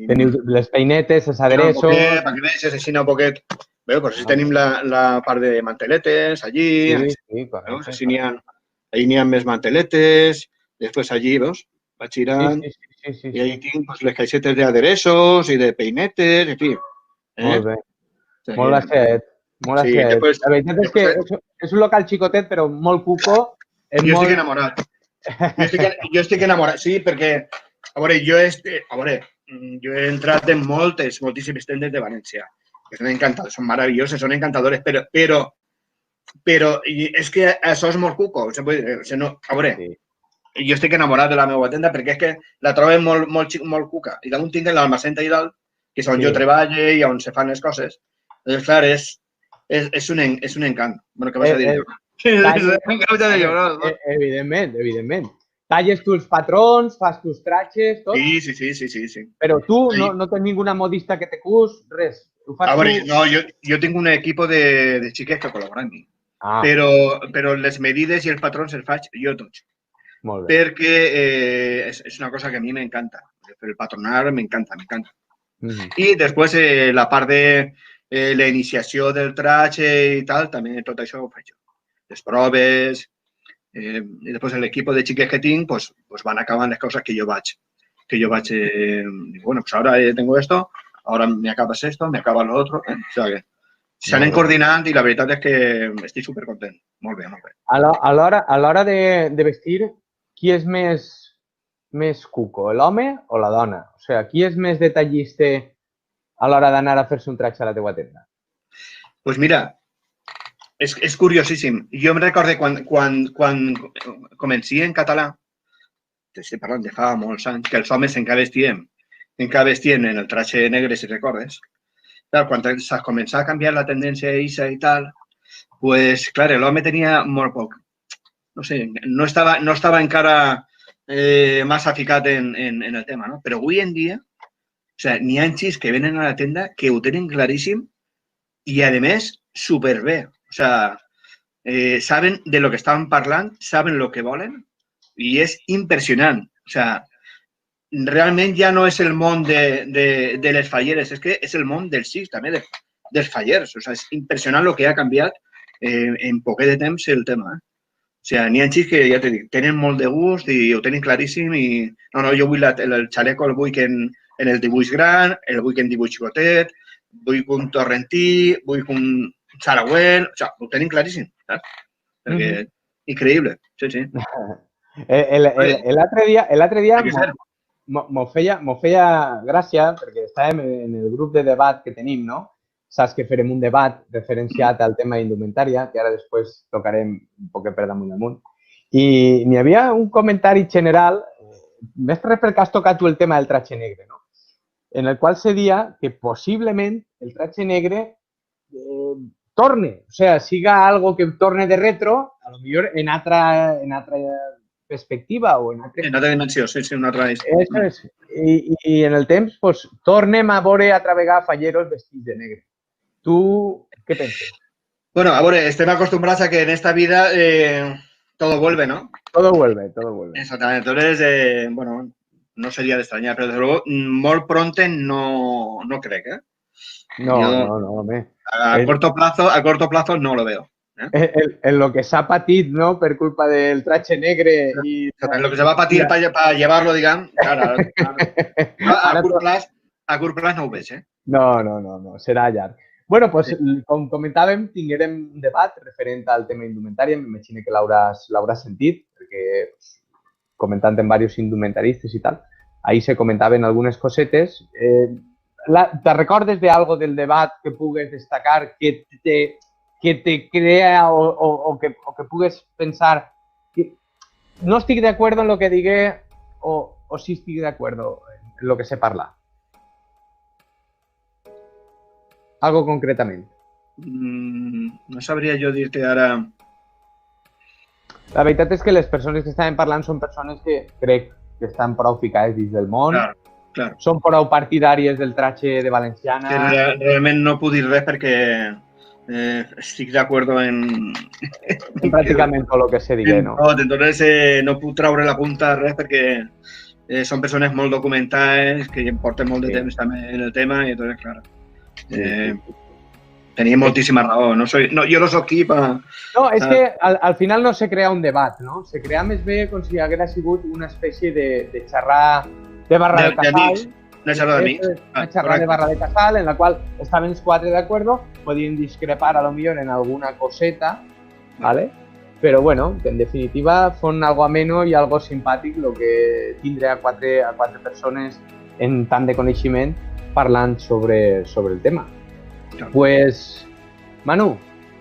Teniu les peinetes, els adreços... Perquè deixes així un poquet... Veus, pues així tenim la part de manteletes, allí. Sí, correcte. Veus, així n'hi ha més manteletes. Després allí, veus, vaig girant. Sí. I allí tinc pues, les caixetes d'aderezos i de peinetes, en fi. Molt bé. Molt acet. Molt acet. Després, la veritat és que és un local xicotet, però molt cuco. Estic enamorat. Jo estic enamorat, sí, perquè, a veure, jo he entrat en moltíssimes tendes de València, que són encantadores, són meravelloses, són encantadores, però és que això és molt cuco. A veure, jo estic enamorat de la meva tenda perquè és que la trobo molt cuca. I damunt tinc l'almacén i dalt, que és on jo treballo i on se fan les coses. Doncs, clar, és un encant. Bueno, què vas a dir? Evidentment. Talles tu els patrons, fas tus trajes, tot? Sí. Però tu no tens ninguna modista que te cus, res. A veure, no, jo tinc un equip de xiques que col·laboren amb mi. Però les medides i els patrons els faig jo tots. Molt bé. Perquè és una cosa que a mi m'encanta. El patronar m'encanta. I després la part de la iniciació del traje i tal, també tot això ho faig jo. Les proves, i després l'equip de xiques que tinc pues van acabant les coses que jo vaig. Bueno, pues ahora tengo esto, ahora me acabas esto, me acabas lo otro. O sea que s'anen coordinant i la veritat és que estic supercontent. Molt bé. A l'hora de vestir, qui és més cuco, l'home o la dona? O sigui, qui és més detallista a l'hora d'anar a fer-se un traje a la teua tenda? Doncs mira, és curiosíssim. Jo em recordo quan comenci en català, estic parlant de fa molts anys, que els homes encara vestien en el traje negre, si recordes. Clar, quan s'ha començat a canviar la tendència i tal, pues, clar, l'home tenia molt poc. No sé, no estava encara massa ficat en el tema, no? Però avui en dia, o sea, n'hi ha xics que venen a la tenda que ho tenen claríssim i, a més, superbé. O sea, saben de lo que estaven parlant, saben lo que volen i és impressionant. O sea, realment ja no és el món de les falleres, és que és el món dels xics, també, dels fallers. O sea, és impressionant el que ha canviat en poquet de temps el tema. O sigui, n'hi ha xics que, ja t'he dit, tenen molt de gust i ho tenen claríssim i no, jo vull el xaleco, el vull en el dibuix gran, el vull en dibuix xicotet, vull un torrentí, vull un saragüel, o sigui, ho tenim claríssim, saps? Perquè increïble, sí. L'altre dia m'ho feia gràcia perquè estàvem en el grup de debat que tenim, no? Saps que farem un debat referenciat al tema d'indumentària, que ara després tocarem un poc per damunt. I n'hi havia un comentari general, més perquè has tocat tu el tema del traje negre, no? En el qual se dia que possiblement el traje negre torne, o sea, siga algo que torne de retro, a lo millor en altra perspectiva o en altra dimensió, sí, una altra dimensió. Eso es. I en el temps, pues, tornem a veure altra vegada falleros vestits de negre. ¿Tú qué penses? Bueno, a veure, estem acostumbrats a que en esta vida todo vuelve, ¿no? Todo vuelve. Exactamente. Entonces, bueno, no seria d'estranyar, però des de luego molt pronte no crec, eh? No, Yo- no, home. A corto plazo no lo veo. En lo que s'ha patit, no?, per culpa del tratge negre i... En lo que se va a patir para llevarlo, digamos, claro, a curt plaç no ho veig, eh? No, serà llarg. Bueno, doncs, com comentàvem, tinguérem un debat referent al tema indumentària. M'imagino que l'hauràs sentit, perquè comentant amb diversos indumentaristes i tal, ahí se comentaven algunes cosetes. ¿Te recordes de algo del debat que pugues destacar que te crea o que pugues pensar que no estic de acuerdo en lo que digué o sí estic de acuerdo en lo que se parla? Algo concretament. No sabria jo dir-te ara... La veritat és que les persones que estaven parlant són persones que crec que estan prou ficades dins del món, Clar. són prou partidàries del tratge de Valenciana. Que realment no puc dir res perquè estic d'acord en Pràcticament tot el que se digui, no? Entonces no puc traure la punta de res perquè són persones molt documentades, que porten molt de temps també en el tema i entonces, claro, tenia moltíssima raó. Jo no soc aquí per... No, és que al final no se crea un debat, no? Se crea més bé com si hagués sigut una espècie de xerrar de barra de casal. Una xerrada d'amics. Una xerrada de barra de casal en la qual estaven els quatre d'acord, podien discrepar a lo millor en alguna coseta, ¿vale? Però bueno, en definitiva fon algo ameno i algo simpàtic el que tindre a quatre persones en tant de coneixement parlant sobre el tema. Pues, Manu,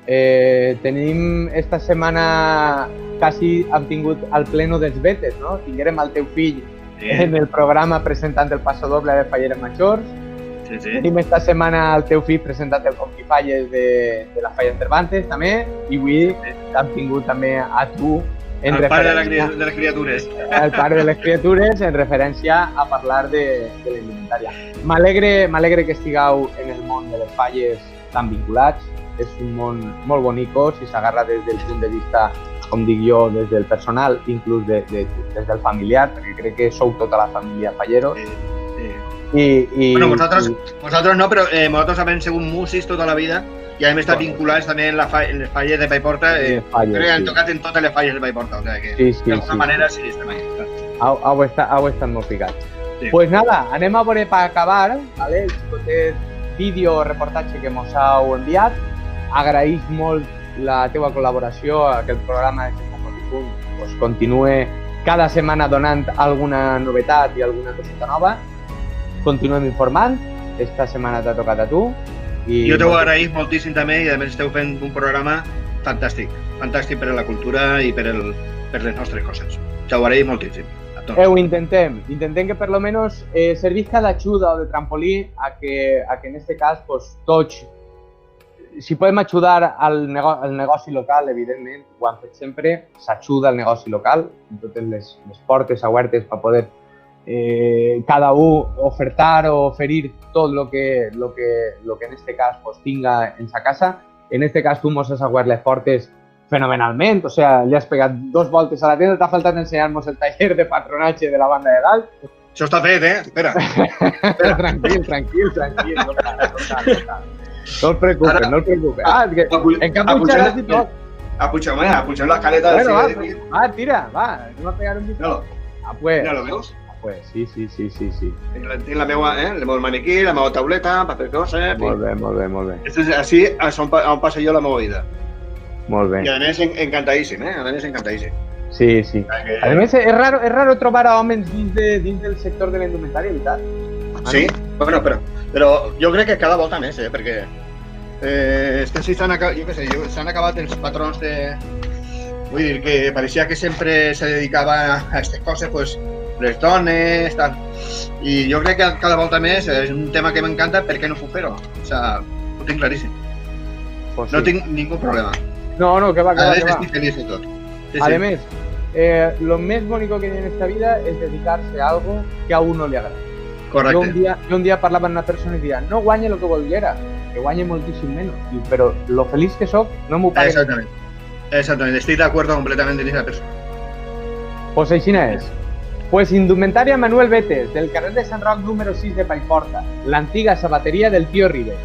tenim esta setmana quasi hem tingut el pleno dels vetes, no? Tinguérem el teu fill en el programa presentant el Paso Doble de Falleres Majors. Sí. Tenim esta setmana el teu fill presentant el Compifalles de la Falla Cervantes, també, i avui hem tingut també a tu en el pare referència... de les criatures. El pare de les criatures en referència a parlar de la indumentària. M'alegre que estigueu en el món de les falles tan vinculats. És un món molt bonico si s'agarra des del punt de vista, com dic jo, des del personal, inclús des del familiar, perquè crec que sou tota la família falleros. Bueno, vosaltres no, però nosaltres hem sigut músics tota la vida i hem estat vinculats també en les falles de Paiporta. Crec que hem tocat en totes les falles de Paiporta, o sigui que d'alguna manera sí estem ahí. Heu estat molt ficats. Pues nada, anem a veure per acabar, ¿vale? El xicotet vídeo reportatge que mos heu enviat. Agraïs molt la teua col·laboració a que el programa de Sexta pues, continue cada setmana donant alguna novetat i alguna coseta nova. Continuem informant. Esta setmana t'ha tocat a tu. Jo t'ho agraïs moltíssim també i a més esteu fent un programa fantàstic. Fantàstic per a la cultura i per les nostres coses. T'ho agraïs moltíssim. Intentem que per lo menos servisca d'ajuda o de trampolí a que en este cas pues, tots, si podem ajudar al negoci local, evidentment, ho han fet sempre, s'ajuda al negoci local, amb totes les portes obertes per poder cada un ofertar o oferir tot lo que en este cas pues, tinga en sa casa. En este cas tu mos has obert les portes fenomenalment, o sea, li has pegat 2 voltes a la tenda, t'ha faltat ensenyar-nos el taller de patronatge de la banda de dalt. Això està fet, Espera. Tranquil. No et preocupes. Encaputxaràs i tot. Aputxem l'escaleta. Bueno, tira, anem a pegar un disco. Pues. Mira, ¿lo veus? Pues sí. Tinc la meva, el meu maniquí, la meva tauleta, per fer coses. Molt bé. Esto és així on passo jo la meva vida. Molt bé. I a més encantadíssim, Sí. A més, és raro trobar a homes dins del sector de la indumentària, veritat? Sí, bueno, però jo crec que cada volta més, perquè és que sí s'han acabat els patrons de... Vull dir que pareixia que sempre se dedicava a aquestes coses, pues, les dones, tal. I jo crec que cada volta més és un tema que m'encanta, per què no puc fer-ho? O sigui, ho tinc claríssim. Pues no tinc ningú problema. No, que va. Estic feliç de tot. Sí. Además, lo más bonito que tiene en esta vida es dedicarse a algo que a uno le agrada. Correcte. Jo un dia parlava amb una persona i deia no guanye el que volguera, que guanye moltíssim menys, però lo feliç que soc no m'ho pagues. Exactament, estic d'acord completament amb aquesta persona. Pues així és. Pues indumentaria Manuel Betes, del carrer de Sant Roc número 6 de Paiporta, l'antiga sabateria del tio Ribes.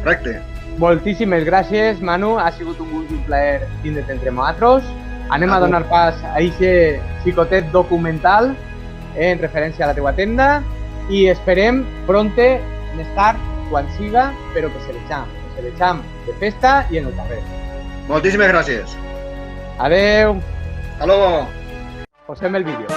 Correcte. Moltíssimes gràcies, Manu, ha sigut un gust i un plaer tindre't entre nosaltres. Anem a donar pas a aquest xicotet documental en referència a la teua tenda i esperem pronte, més tard, quan siga, però que se l'eixam de festa i en el carrer. Moltíssimes gràcies. Adeu! Hasta luego. Posem el vídeo.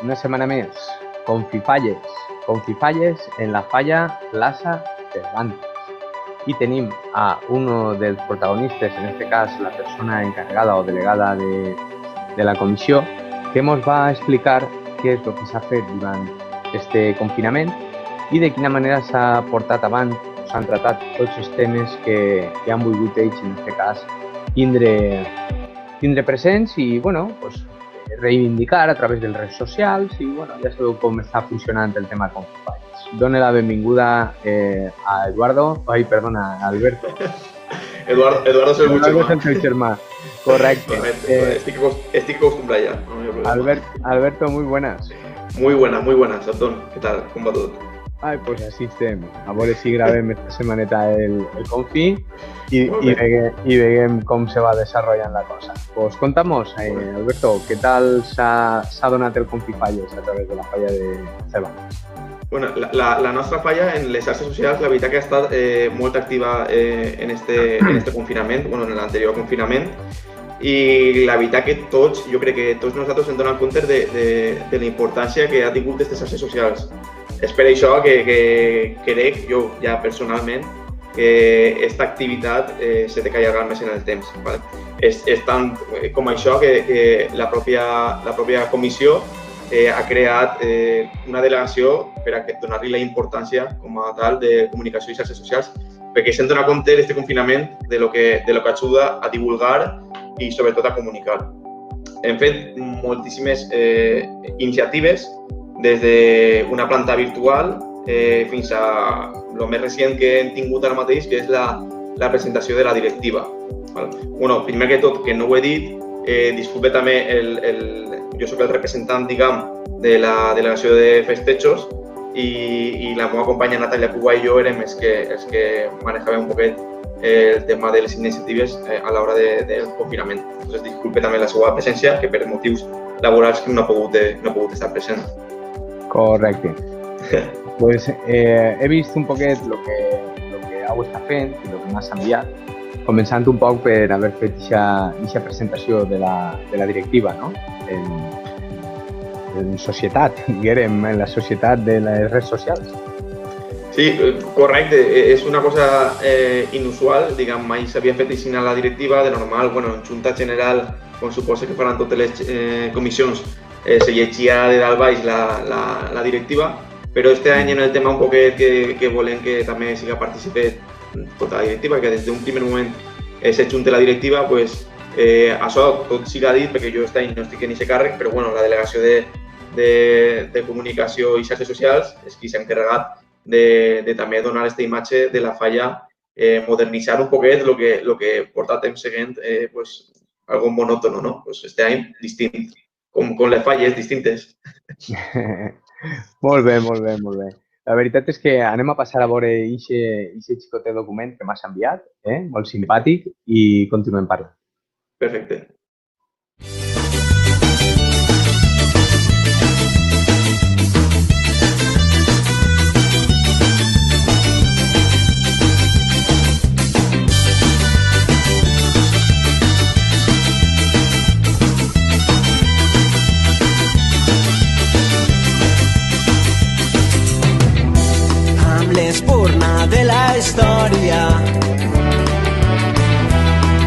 Una setmana més, Confifalles en la falla Plaça Cervantes. Y tenim a uno dels protagonistes, en este cas la persona encargada o delegada de la comissió, que ens va explicar què és el que s'ha fet durant este confinament i de quina manera s'ha portat avant, s'han tratat tots els temes que han volgut ells, en aquest cas, tindre presents i, bueno, pues, reivindicar a través dels redes socials i, bueno, ja sabeu com està funcionant el tema Confifalles. Dóna la benvinguda a Alberto. Eduardo és el meu germà. Correcte. Estic acostumbrat ja. No Alberto, muy buenas. Muy buenas, Antón. ¿Qué tal? ¿Cómo va todo? Ay, pues así estem. A veure si gravem esta setmaneta el Confi y veiem com se va desarrollando la cosa. Pues contamos, Alberto, ¿qué tal s'ha donat el Confifalles a través de la falla de Cervantes? Bueno, la nostra falla en les xarxes socials, la veritat que ha estat molt activa en este confinament, bueno, en l'anterior confinament, i la veritat que jo crec que tots nosaltres hem donat compte de la importància que ha tingut aquestes xarxes socials. És per això que crec, jo ja personalment, que aquesta activitat s'ha de allargar més en el temps. És tant com això que la pròpia comissió ha creat una delegació per a donar-li la importància com a tal de comunicació i xarxes socials, perquè s'han donat compte d'aquest confinament de lo que ajuda a divulgar i sobretot a comunicar. Hem fet moltíssimes iniciatives, des d'una planta virtual fins a el més recent que hem tingut ara mateix, que és la presentació de la directiva. Bueno, primer que tot, que no ho he dit, disculpe també, jo soc el representant, diguem, de la delegació de festejos i la meva companya Natàlia Cuba i jo érem els que manejàvem un poquet el tema de les iniciatives a l'hora del confinament. Entonces, disculpe també la seva presència, que per motius laborals no ha pogut estar present. Correcte. Pues he vist un poquet el que heu estat fent i el que m'has enviat, començant un poc per haver fet aquesta presentació de la directiva, no? En societat, diguem, en la societat de les redes socials. Sí, correcte. És una cosa inusual, diguem, mai s'havia fet així la directiva, de normal, en Junta General, com suposa que faran totes les comissions, se llegia de dalt baix la directiva, però este any en el tema un poquet que volem que també siga participe tota la directiva, que des d'un primer moment s'ajunte la directiva, pues, això tot siga dit, perquè jo este any no estic en aquest càrrec, però la delegació de comunicació i xarxes socials és qui s'ha encarregat de també donar aquesta imatge de la falla, modernitzar un poquet el que porta temps seguint algo monòtono, no? Pues este any distint, com les falles distintes. Molt bé, molt bé, molt bé. La veritat és que anem a passar a veure aquest xicotet document que m'has enviat, molt simpàtic, i continuem parlant. Perfecte. L'espurna de la història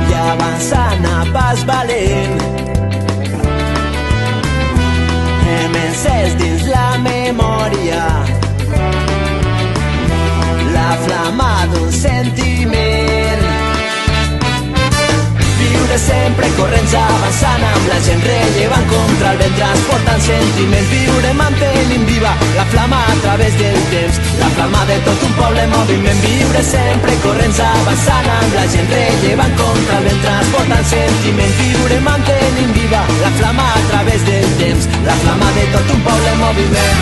i avançant a pas valent hem encès dins la memòria la flama d'un sentiment. Viure sempre corrents avançant amb la gent rellevant contra el vent transportant sentiments. Viure mantenint viva la flama a través del temps, la flama de tot un poble en moviment. Viure sempre corrents avançant amb la gent rellevant contra el vent transportant sentiments. Viure mantenint viva la flama a través del temps, la flama de tot un poble en moviment.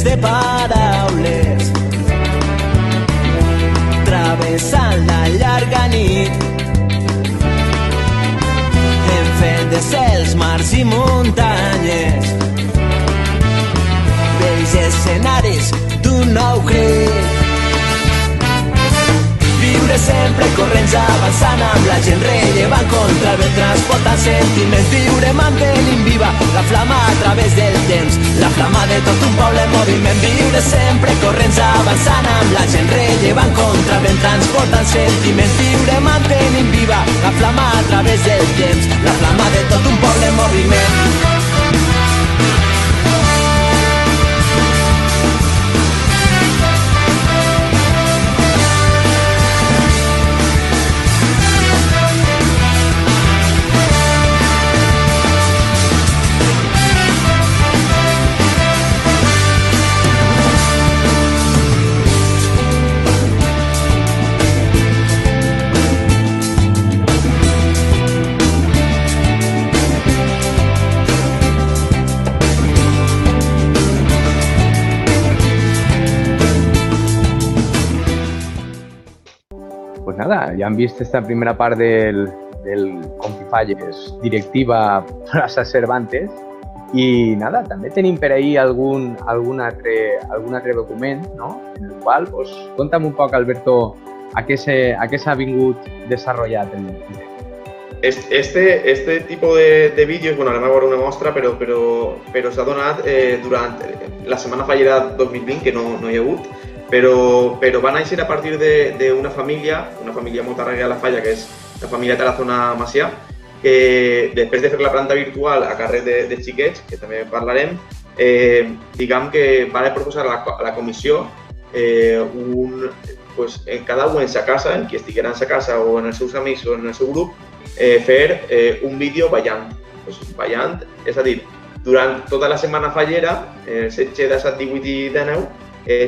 De paraules travessant la llarga nit hem fet de cels, mars i muntanyes vells escenaris d'un nou crit. Viure sempre corrents avançant amb la gent rellevant contra el vent transportant sentiments. Viure mantenint viva la flama a través del temps, la flama de tot un poble en moviment. Viure sempre corrents avançant amb la gent rellevant contra el vent transportant sentiments. Viure mantenint viva la flama a través del temps, la flama de tot un poble en moviment. Pues nada, ya han visto esta primera parte del Confifalles, directiva Plaça Cervantes, i nada, també tenim per ahí algun altre document, no? En el qual, pues, conta'm un poc, Alberto, a què s'ha vingut desenvolupat el tema. Este tipo de vídeos, bueno, anem a veure una mostra, però s'ha donat durant la Setmana Fallera 2020, que no hi ha hagut, però van néixer a partir d'una família molt arraigada a la Falla, que és la família Tarazona Macià, que després de fer la planta virtual a càrrec de xiquets, que també parlarem, diguem que va proposar a la comissió cada un en sa casa, en qui estiguera en sa casa o en els seus amics o en el seu grup, fer un vídeo ballant. Ballant, és a dir, durant tota la setmana fallera, el 16, 17, 18 i 19,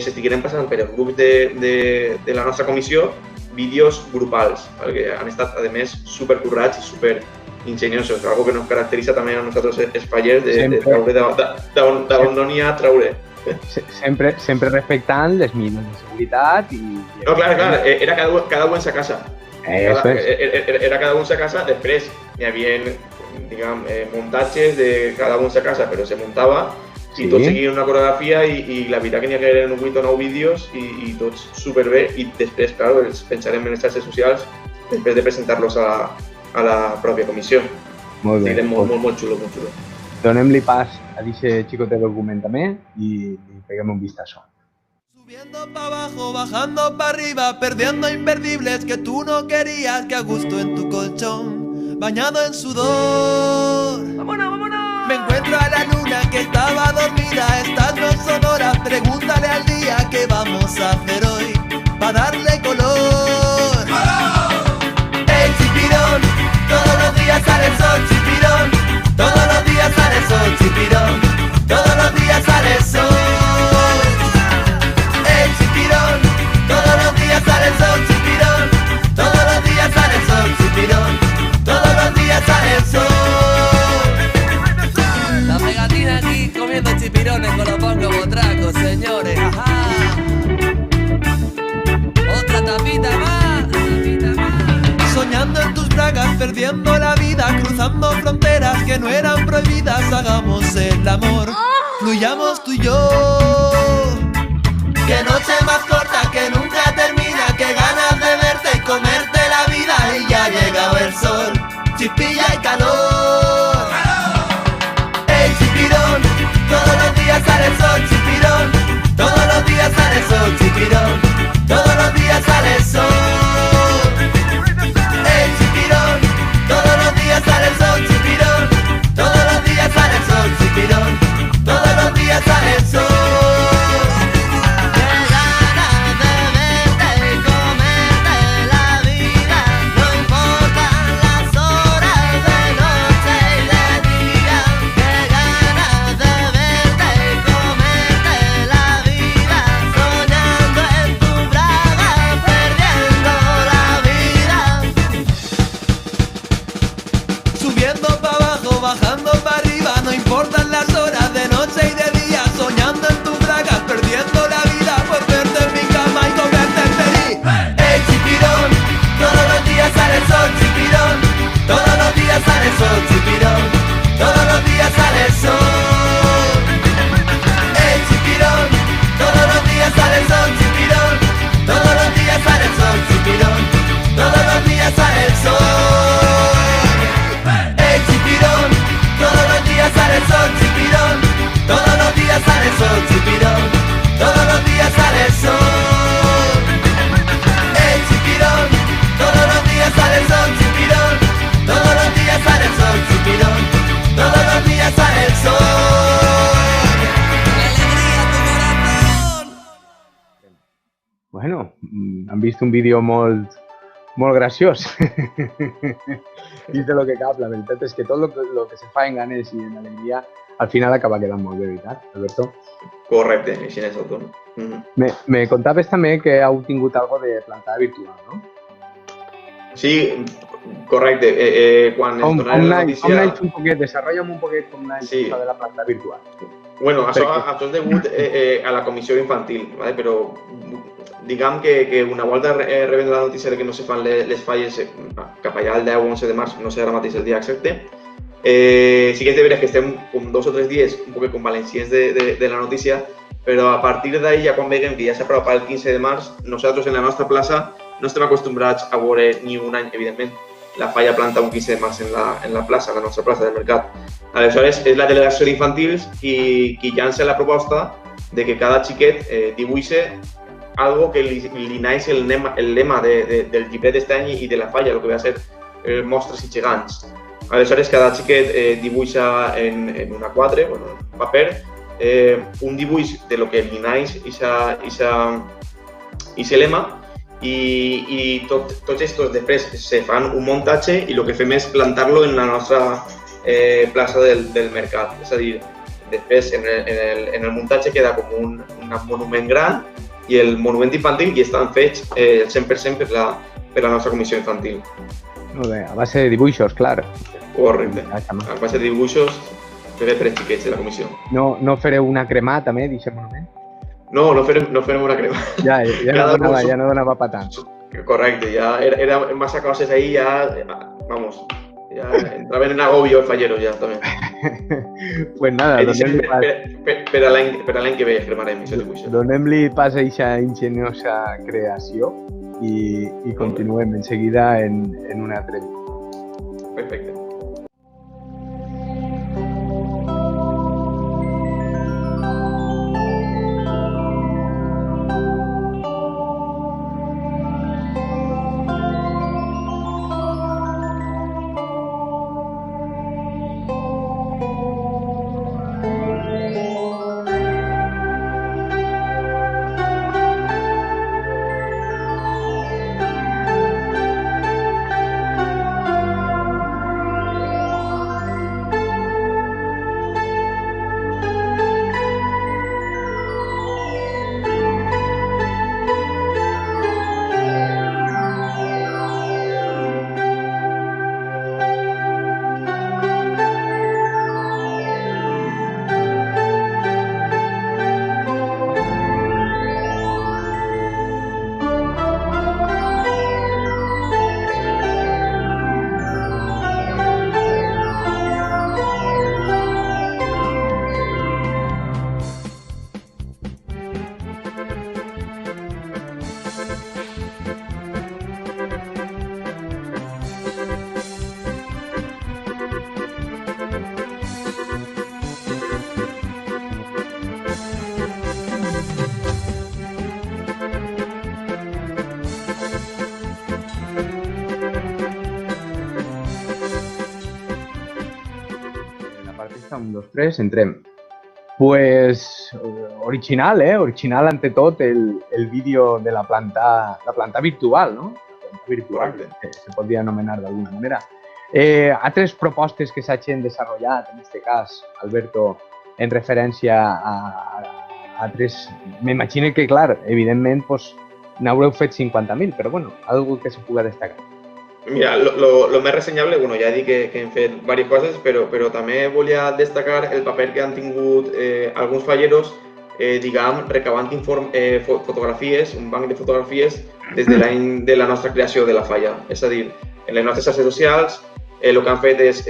s'estigueren passant per el grup de la nostra comissió vídeos grupals, que han estat, a més, supercurrats i superingeniosos, algo que nos caracteritza també a nosaltres els fallers, de traure d'on no n'hi ha traure. Sempre respectant les mínimes de seguretat i... No, clar, era cada un en sa casa. Era cada un en sa casa, després hi havia, diguem, muntatges de cada un en sa casa, però se muntava i tots seguien una coreografia i la veritat que n'hi hagueren 8 o 9 vídeos i tots superbé i després, clar, els penjarem en les xarxes socials després de presentar-los a la pròpia comissió. Molt bé. Molt xulo, molt xulo. Donem-li pas a aquest xicotet document també i peguem un vistazo. Subiendo pa' abajo, bajando pa' arriba, perdiendo imperdibles que tú no querías, que a gusto en tu colchón, bañado en sudor. ¡Vámonos, vámonos! Me encuentro a la luna que estaba dormida, estas no son horas, pregúntale al día qué vamos a hacer hoy, pa' darle color. ¡Ey, chipirón! Todos los días sale el sol, chipirón. Todos los días sale el sol, chipirón. Todos los días sale el sol. ¡Ey, chipirón! Todos los días sale el sol, chipirón. Todos los días sale el sol, chipirón. Todos los días sale el sol. La pegatina aquí comiendo chipirones con los bongos botracos, señores. Ajá. Otra tapita más. Soñando en tus bragas, perdiendo la vida, cruzando fronteras que no eran prohibidas. Hagamos el amor, fluyamos tú y yo. Que noche más corta, que nunca termina, que ganas de verte y comerte la vida. Y ya ha llegado el sol, chispilla y calor. ¡Ey, chipirón! Todos los días sale el sol, chipirón. Todos los días sale el sol, chipirón. Todos los días sale el sol. Todos los días sale el sol, chipirón. Todos los días sale el sol, chipirón. Todos los días sale el sol. Qué ganas de verte y comerte la vida. No importan las horas de noche y de día. Qué ganas de verte y comerte la vida. Soñando en tu braga, perdiendo la vida. Subiendo pa' abajo, bajando pa' arriba, no importan las horas de noche y de día, soñando en tus bragas, perdiendo la vida por verte en mi cama y comerte feliz. ¡Ey, chipirón! Todos los días sale el sol, chipirón. Todos los días sale el sol, chipirón. Todos los días sale el sol. ¡Ey, chipirón! Todos los días sale el sol, chipirón. Todos los días sale el sol, chipirón. Todos los días sale el sol. ¡Ey, chipirón! Todos los días sale el sol, chipirón. Todos los días sale el sol, chipirón. Todos los días sale el sol. ¡Ey, chipirón! Todos los días sale el sol, chipirón. Todos los días sale el sol, chipirón. Todos los días sale el sol. ¡Alegría a tu corazón! Bueno, han vist un vídeo molt graciós. I de lo que cap, la veritat és que tot lo que se fa en ganes i en alegria al final acaba quedant molt bé, veritat, Alberto? Correcte, així és el torn. Me contaves també que heu tingut algo de plantada virtual, no? Sí, correcte. Quan ens donaven la notícia... Com naix un poquet, desarrolla'm un poquet com naix això de la plantada virtual. Bueno, això és degut a la comissió infantil, ¿vale? Però diguem que una volta rebent la notícia de que no se fan les falles cap allà el 10 o 11 de març, no sé ara mateix el dia exacte, sí que és de veres que estem com 2 o 3 dies un poc convalescients de la notícia, però a partir d'ahir, ja quan veiem que ja s'apropa el 15 de març, nosaltres en la nostra plaça no estem acostumbrats a veure ni un any, evidentment, la falla planta un 15 de març en la plaça, la nostra plaça del mercat. Aleshores, és la delegació d'infantils qui llança la proposta de que cada xiquet dibuixa algo que li naix el lema del llibret d'este any i de la falla, el que va ser mostres i gegants. Aleshores, cada xiquet dibuixa en una quadre, en un paper, un dibuix de lo que li naix i lema, i tots estos després se fan un muntatge i el que fem és plantar-lo en la nostra plaça del mercat. És a dir, després en el muntatge queda com un monument gran i el monument infantil i estan fets el 100% per la nostra comissió infantil. Molt bé, a base de dibuixos, clar. Correcte, a base de dibuixos per els xiquets de la comissió. No fareu una cremà també d'aquest monument? No farem una crema. Ja no donava pa tant. Correcte, ja era massa coses ahí, ja entraven en agobio els falleros ja també. Pues nada, per a l'any que ve cremarem aquest dibuix. Donem-li pas a aquesta ingeniosa creació i continuem en seguida en una altra. Perfecte. Artista 1, 2, 3, entrem. Pues original, original ante tot el vídeo de la planta virtual, no? La planta virtual, que se podria anomenar d'alguna manera. Altres propostes que s'hagin desenvolupat, en aquest cas, Alberto, en referència a altres... M'imagino que, clar, evidentment, n'haureu fet 50.000, però bueno, algo que se pugui destacar. Mira, lo més ressenyable, bueno, ja he dit que hem fet diverses coses, però també volia destacar el paper que han tingut alguns falleros, diguem, recabant fotografies, un banc de fotografies des de l'any de la nostra creació de la falla. És a dir, en les nostres xarxes socials el que han fet és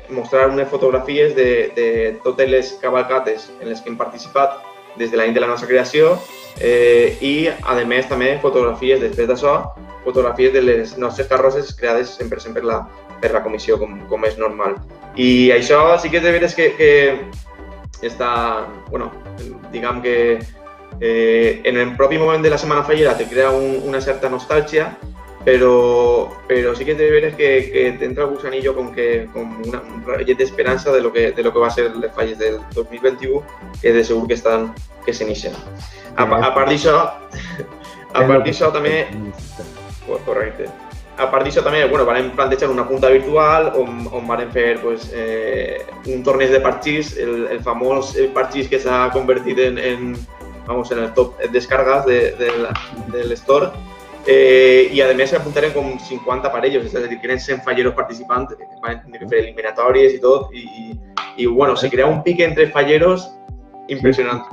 mostrar unes fotografies de totes les cavalcates en les que hem participat des de l'any de la nostra creació i, a més, també fotografies, després d'això, fotografies de les nostres carrosses creades 100% per la comissió, com és normal. I això sí que és de veres que està, bueno, diguem que en el propi moment de la Setmana Fallera te crea una certa nostàlgia, però sí que és de veres que t'entra el gusanillo com un ratllet d'esperança de lo que va ser les falles del 2021, que de segur que s'inixen. A part d'això també... Correcte. A part d'això també, bueno, vam plantejar una punta virtual on vam fer un torneig de parxís, el famós parxís que s'ha convertit en el top descargas de l'store. I a més s'apuntaren com 50 parellos, és a dir, que eren 100 falleros participants, que van fer eliminatòries i tot, i bueno, se crea un pic entre falleros impressionant.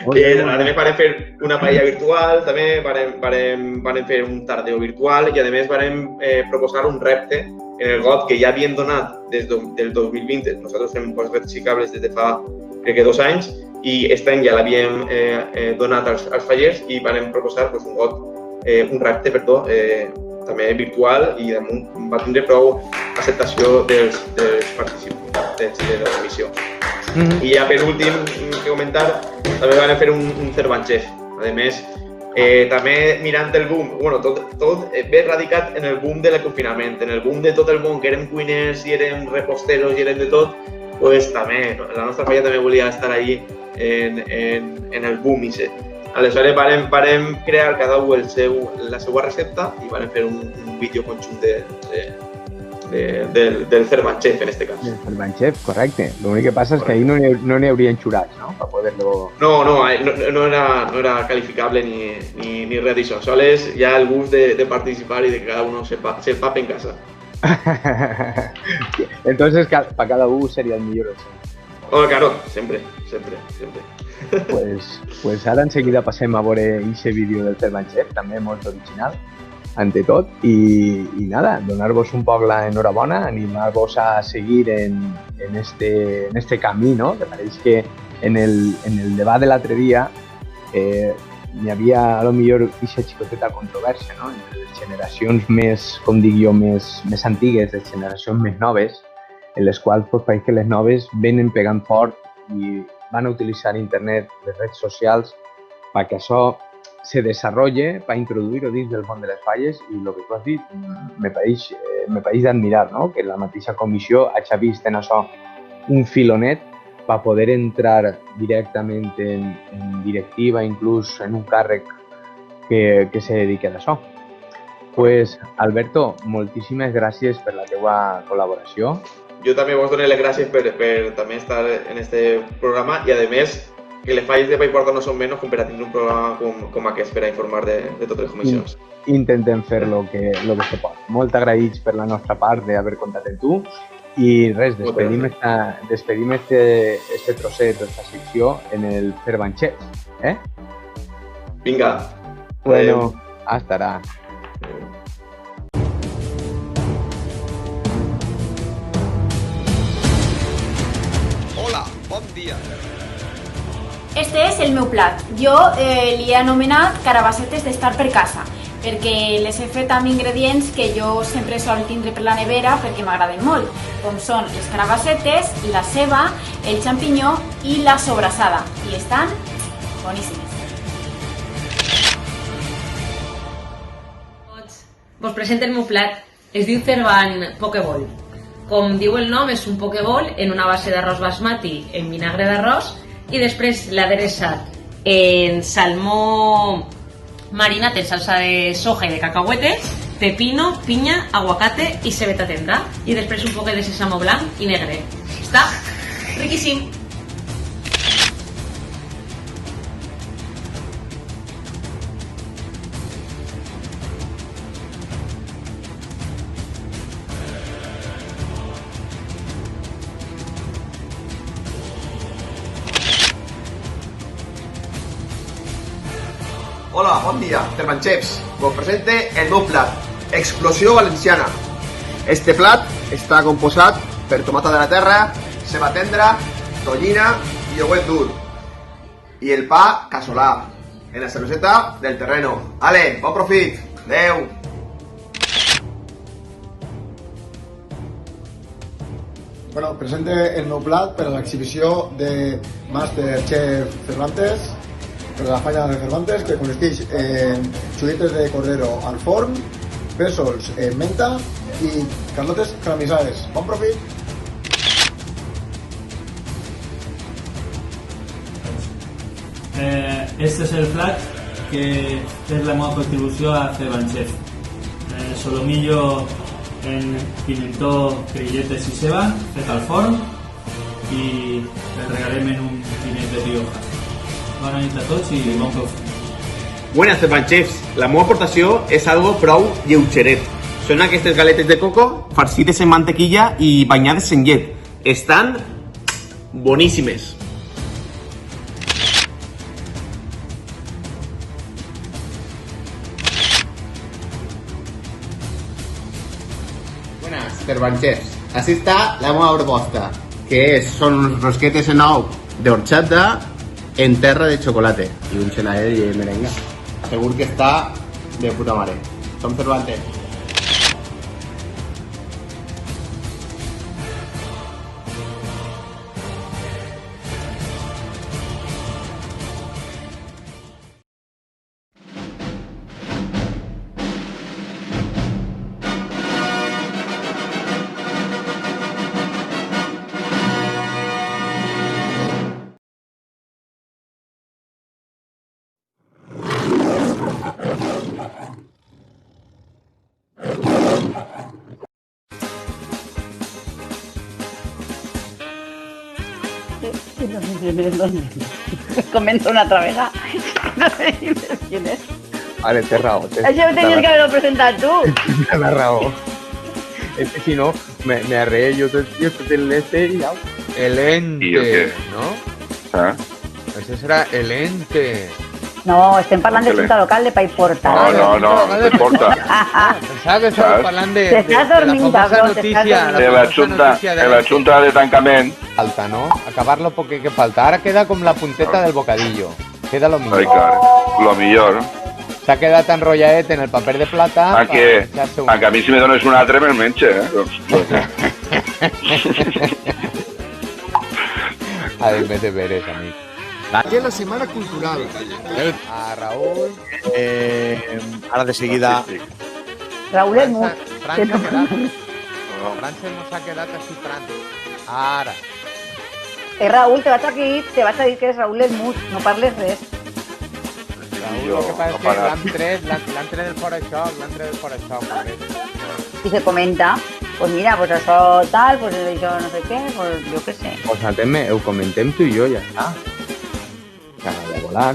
També vam fer una paella virtual, també vam fer un tardeo virtual i a més vam proposar un repte en el got que ja havíem donat des del 2020. Nosaltres fem reptes xicables des de fa, crec que 2 anys, i aquest any ja l'havíem donat als fallers i vam proposar un repte també virtual i damunt va tindre prou acceptació dels participants de la comissió. I ja per últim, que comentar, també vam fer un Cervanchef. A més, també mirant el boom, bueno, tot ve radicat en el boom del confinament, en el boom de tot el món, que érem cuiners i érem reposteros i érem de tot, pues també, la nostra falla també volia estar ahí en el boom ese. Aleshores varem crear cada un la seva recepta i varem fer un vídeo conjunt del Cervanchef, en este cas. El Cervanchef, correcte. L'únic que passa és que ahí no n'hi haurien xurats, no? Per poder-lo... No era calificable ni res d'això. Sols ja el gust de participar i de que cada uno se empape en casa. Entonces, para cada uno sería el millor opció. Oh, claro, sempre. Pues ara enseguida passem a veure aquest vídeo del Cervanchef, també molt original, ante tot, i nada, donar-vos un poc l'enhorabona, animar-vos a seguir en este camí, no? Que pareix que en el debat de l'altre dia hi havia a lo millor aquesta xicoteta controvèrsia, no? Entre les generacions més, com dic jo, més antigues, les generacions més noves, en les quals pues, pareix que les noves venen pegant fort i van a utilitzar internet, les redes socials, perquè això se desarrolle, per introduir-ho dins del món de les falles i el que tu has dit me pareix d'admirar, no? Que la mateixa comissió hagi vist en això un filonet per poder entrar directament en directiva, inclús en un càrrec que se dediqui a això. Pues, Alberto, moltíssimes gràcies per la teva col·laboració. Jo també vos dono les gràcies per també estar en este programa i, a més, que les falles de Paiporta no són menys com per a tindre un programa com aquest per a informar de totes les comissions. Intentem fer lo que se pot. Molt agraïts per la nostra part d'haver comptat amb tu i res, despedim este trosset d'esta secció en el Cervanchef. Vinga. Bueno, hasta ara. Hola, bon dia. Este és el meu plat. Jo li he anomenat carabassetes d'estar per casa, perquè les he fet amb ingredients que jo sempre sol tindre per la nevera perquè m'agraden molt, com són les carabassetes, la ceba, el xampinyó i la sobrassada, i estan boníssimes. Vos presento el meu plat. Es diu Cervan Pokeball. Com diu el nom, és un pokeball en una base d'arròs basmati en vinagre d'arròs i després l'ha adereçat en salmó marinat en salsa de soja i de cacahuete, pepino, pinya, aguacate i cebeta tendra. I després un poc de sésamo blanc i negre. Està riquíssim! Hola, bon dia, Cervanchefs. Vos presente el meu plat, Explosió Valenciana. Este plat està composat per tomata de la terra, ceba tendra, tonyina i ouet dur. I el pa casolà, en la cerveseta del terreno. Ale, bon profit! Adeu! Bueno, presente el meu plat per a l'exhibició de Masterchef Cervantes, per la falla de Cervantes, que consisteix en xuletes de cordero al forn, pèsols en menta i carlotes caramelitzades. Bon profit! Este és el plat que és la meva contribució a Cervanchef. Solomillo en pimentó, crilletes i ceba, fet al forn, i el regalem en un pinet de Rioja. Bona nit a tots i bon profit. Buenas, Cervanchefs. La meva aportació és algo prou lleugeret. Són aquestes galetes de coco farcides en mantequilla i banyades en llet. Estan boníssimes. Buenas, Cervanchefs. Así está la meva proposta, que són uns rosquetes en ou d'horchata en terra de chocolate y un xelaer y merengue. Segur que està de puta mare. Som Cervantes. Comenta una altra vegada. No sé quién es. Vale, té raó. Això ho tenies que haver-ho presentat tu. Tienes raó. Es que si no, me arreé yo todo el este y ya. El ente, ¿Y el qué? ¿no? ¿Ah? Ese será el ente. No, estem parlant de Junta Local de Paiporta. No importa. Pensaba que estàvem parlant de T'estàs la dormint, famosa cabrón, notícia. De la Junta de tancament. Falta, ¿no? Acabarlo porque que falta. Ahora queda como la punteta del bocadillo. Queda lo mismo. Ai, clar, lo millor. Se ha quedat enrolladet en el paper de plata. A que a mi si me dones un altre me'l menja, A ver, me deberes, amigo. Aquí en la Semana Cultural. A Raúl. Ahora de seguida. Raúl és mut. Fran s'ha quedat. Fran no s'ha quedat així, Fran. Ara. Raúl, te vaig a dir que eres Raúl és mut. No parles res. Raúl, lo que pasa es que l'han tret del fora-xoc, I se comenta, pues mira, pues això tal, pues això no sé què, pues jo què sé. Pues ateme, ho comentem tu i jo, ja està. Acaba de volar.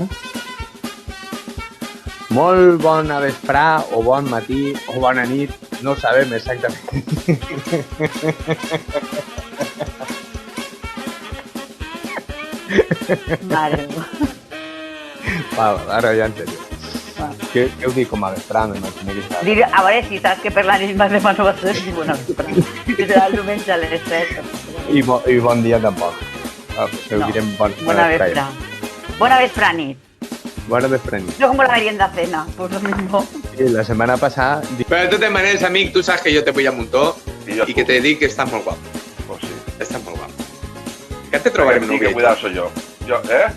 Molt bona vesprà, o bon matí, o bona nit, no ho sabem exactament. Mare Va, ara ja en sèrio. Què ho dic com a vesprà? Dir, a veure si saps que per la nit m'has de no va ser ni bona vesprà. Que serà el diumenge a les 3. I bon dia tampoc. Ho direm bona vesprà. Bona vesprà nit. Buena vesprà nit. Yo como la merienda cena, pues lo mismo. Sí, la semana pasada... Pero de totes maneres, amic, tú sabes que yo te voy a muntó y que te dic que estás molt guapo. Pues sí. Estás molt guapo. Que te trobarem un que cuidar soy yo.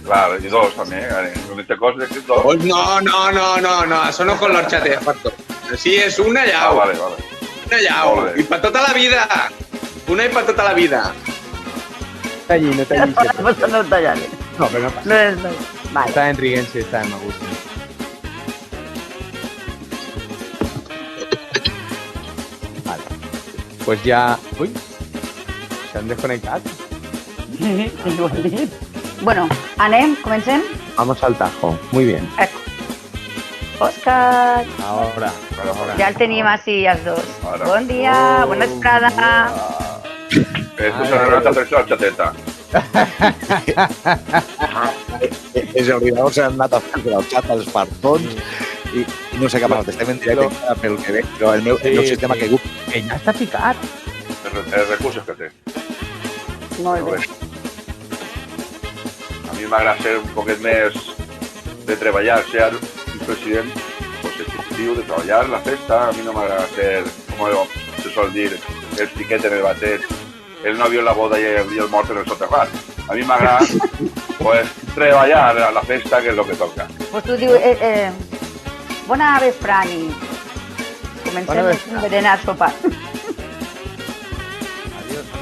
Claro, y dos también. Con este cosa de dos. Pues no, eso no con l'orxate de facto. Sí, es una ya. Vale. Una ya. Y para toda la vida. Una y para toda la vida. Está allí, no está allí. No está allí. No, pero no pasa. No. Vale. Está en Riguense, está en Magusto. Vale. Pues ya... Uy, se han desconectado. Bueno, anem, comencem? Vamos al tajo. Muy bien. Òscar. Ahora. Ja el tenim així els dos. Ahora. Bon dia, bona vesprada. Esto se relata per la chateta. Els ordinadors s'han anat a fer el xat als fartons i no sé què ha passat. Estem en directe pel que veig, però el meu sistema ha caigut. Que ja està picat. Els recursos que té. Molt bé. A mi m'agrada ser un poquet més de treballar, ser un president pues, ejecutivo, de treballar la festa. A mi no m'agrada ser, com se sol dir, el piquet en el batet, el novio en la boda y el mort en el soterrat. A mi m'agrada pues, treballar a la festa, que és el que toca. Pues tu dius, bona vesprà, nit. Comencem un berenar sopar.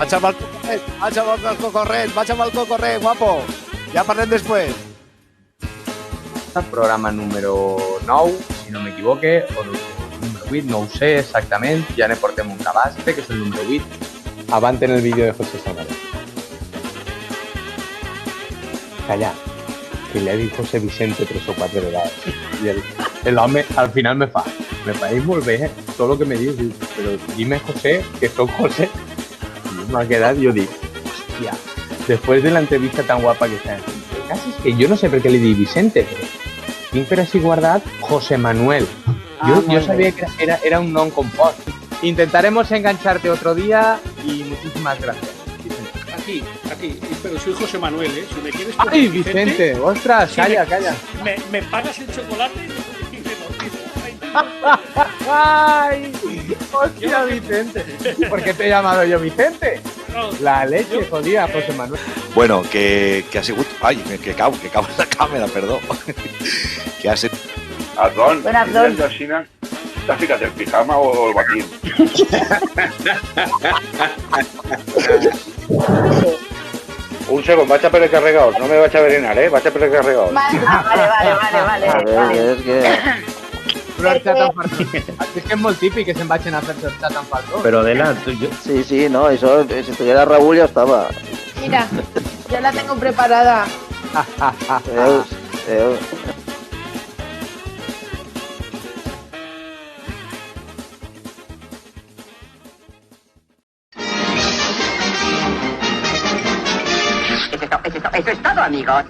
Vaig amb el balcó corrent, guapo. Ja parlem després. Programa número 9, si no m'equivoque, o número 8, no ho sé exactament. Ja ne portem un cabàs, crec que és el número 8. Avant en el vídeo de José Salvador. Calla, que le ha dit José Vicente 3 o 4 vegades. Y el home al final me pareix molt bé, tot lo que me dius, però dime José, que soc José. Y me ha quedado, yo digo, hostia, después de la entrevista tan guapa que está, casi es que yo no sé por qué le di Vicente, pero siempre así guardad José Manuel. Yo sabía que era un non compost. Intentaremos engancharte otro día y muchísimas gracias, Vicente. Aquí, pero soy José Manuel, ¿eh? Si me quieres... ¡Ay, Vicente! ¡Ostras! Si calla. Me pagas el chocolate y me lo pido. ¡Ay! ¡Hostia, Vicente! ¿Por qué te he llamado yo Vicente? La leche, jodida, José Manuel. Bueno, que ha sigut... Ai, que cau la càmera, perdó. Que ha sigut... Adon, Adon. t'has ficat el pijama o el batín? Un segon, vaig a per el carregador, no me vaig a berenar, vaig a per el carregador. Vale. És que... Es que és molt típic que se'n vagin a fer-se el xat amb faltó. Però Adela, tu... Sí, no, això, si estuviera Raúl ja estava. Mira, Ya la tengo preparada. Eso es todo, amigos.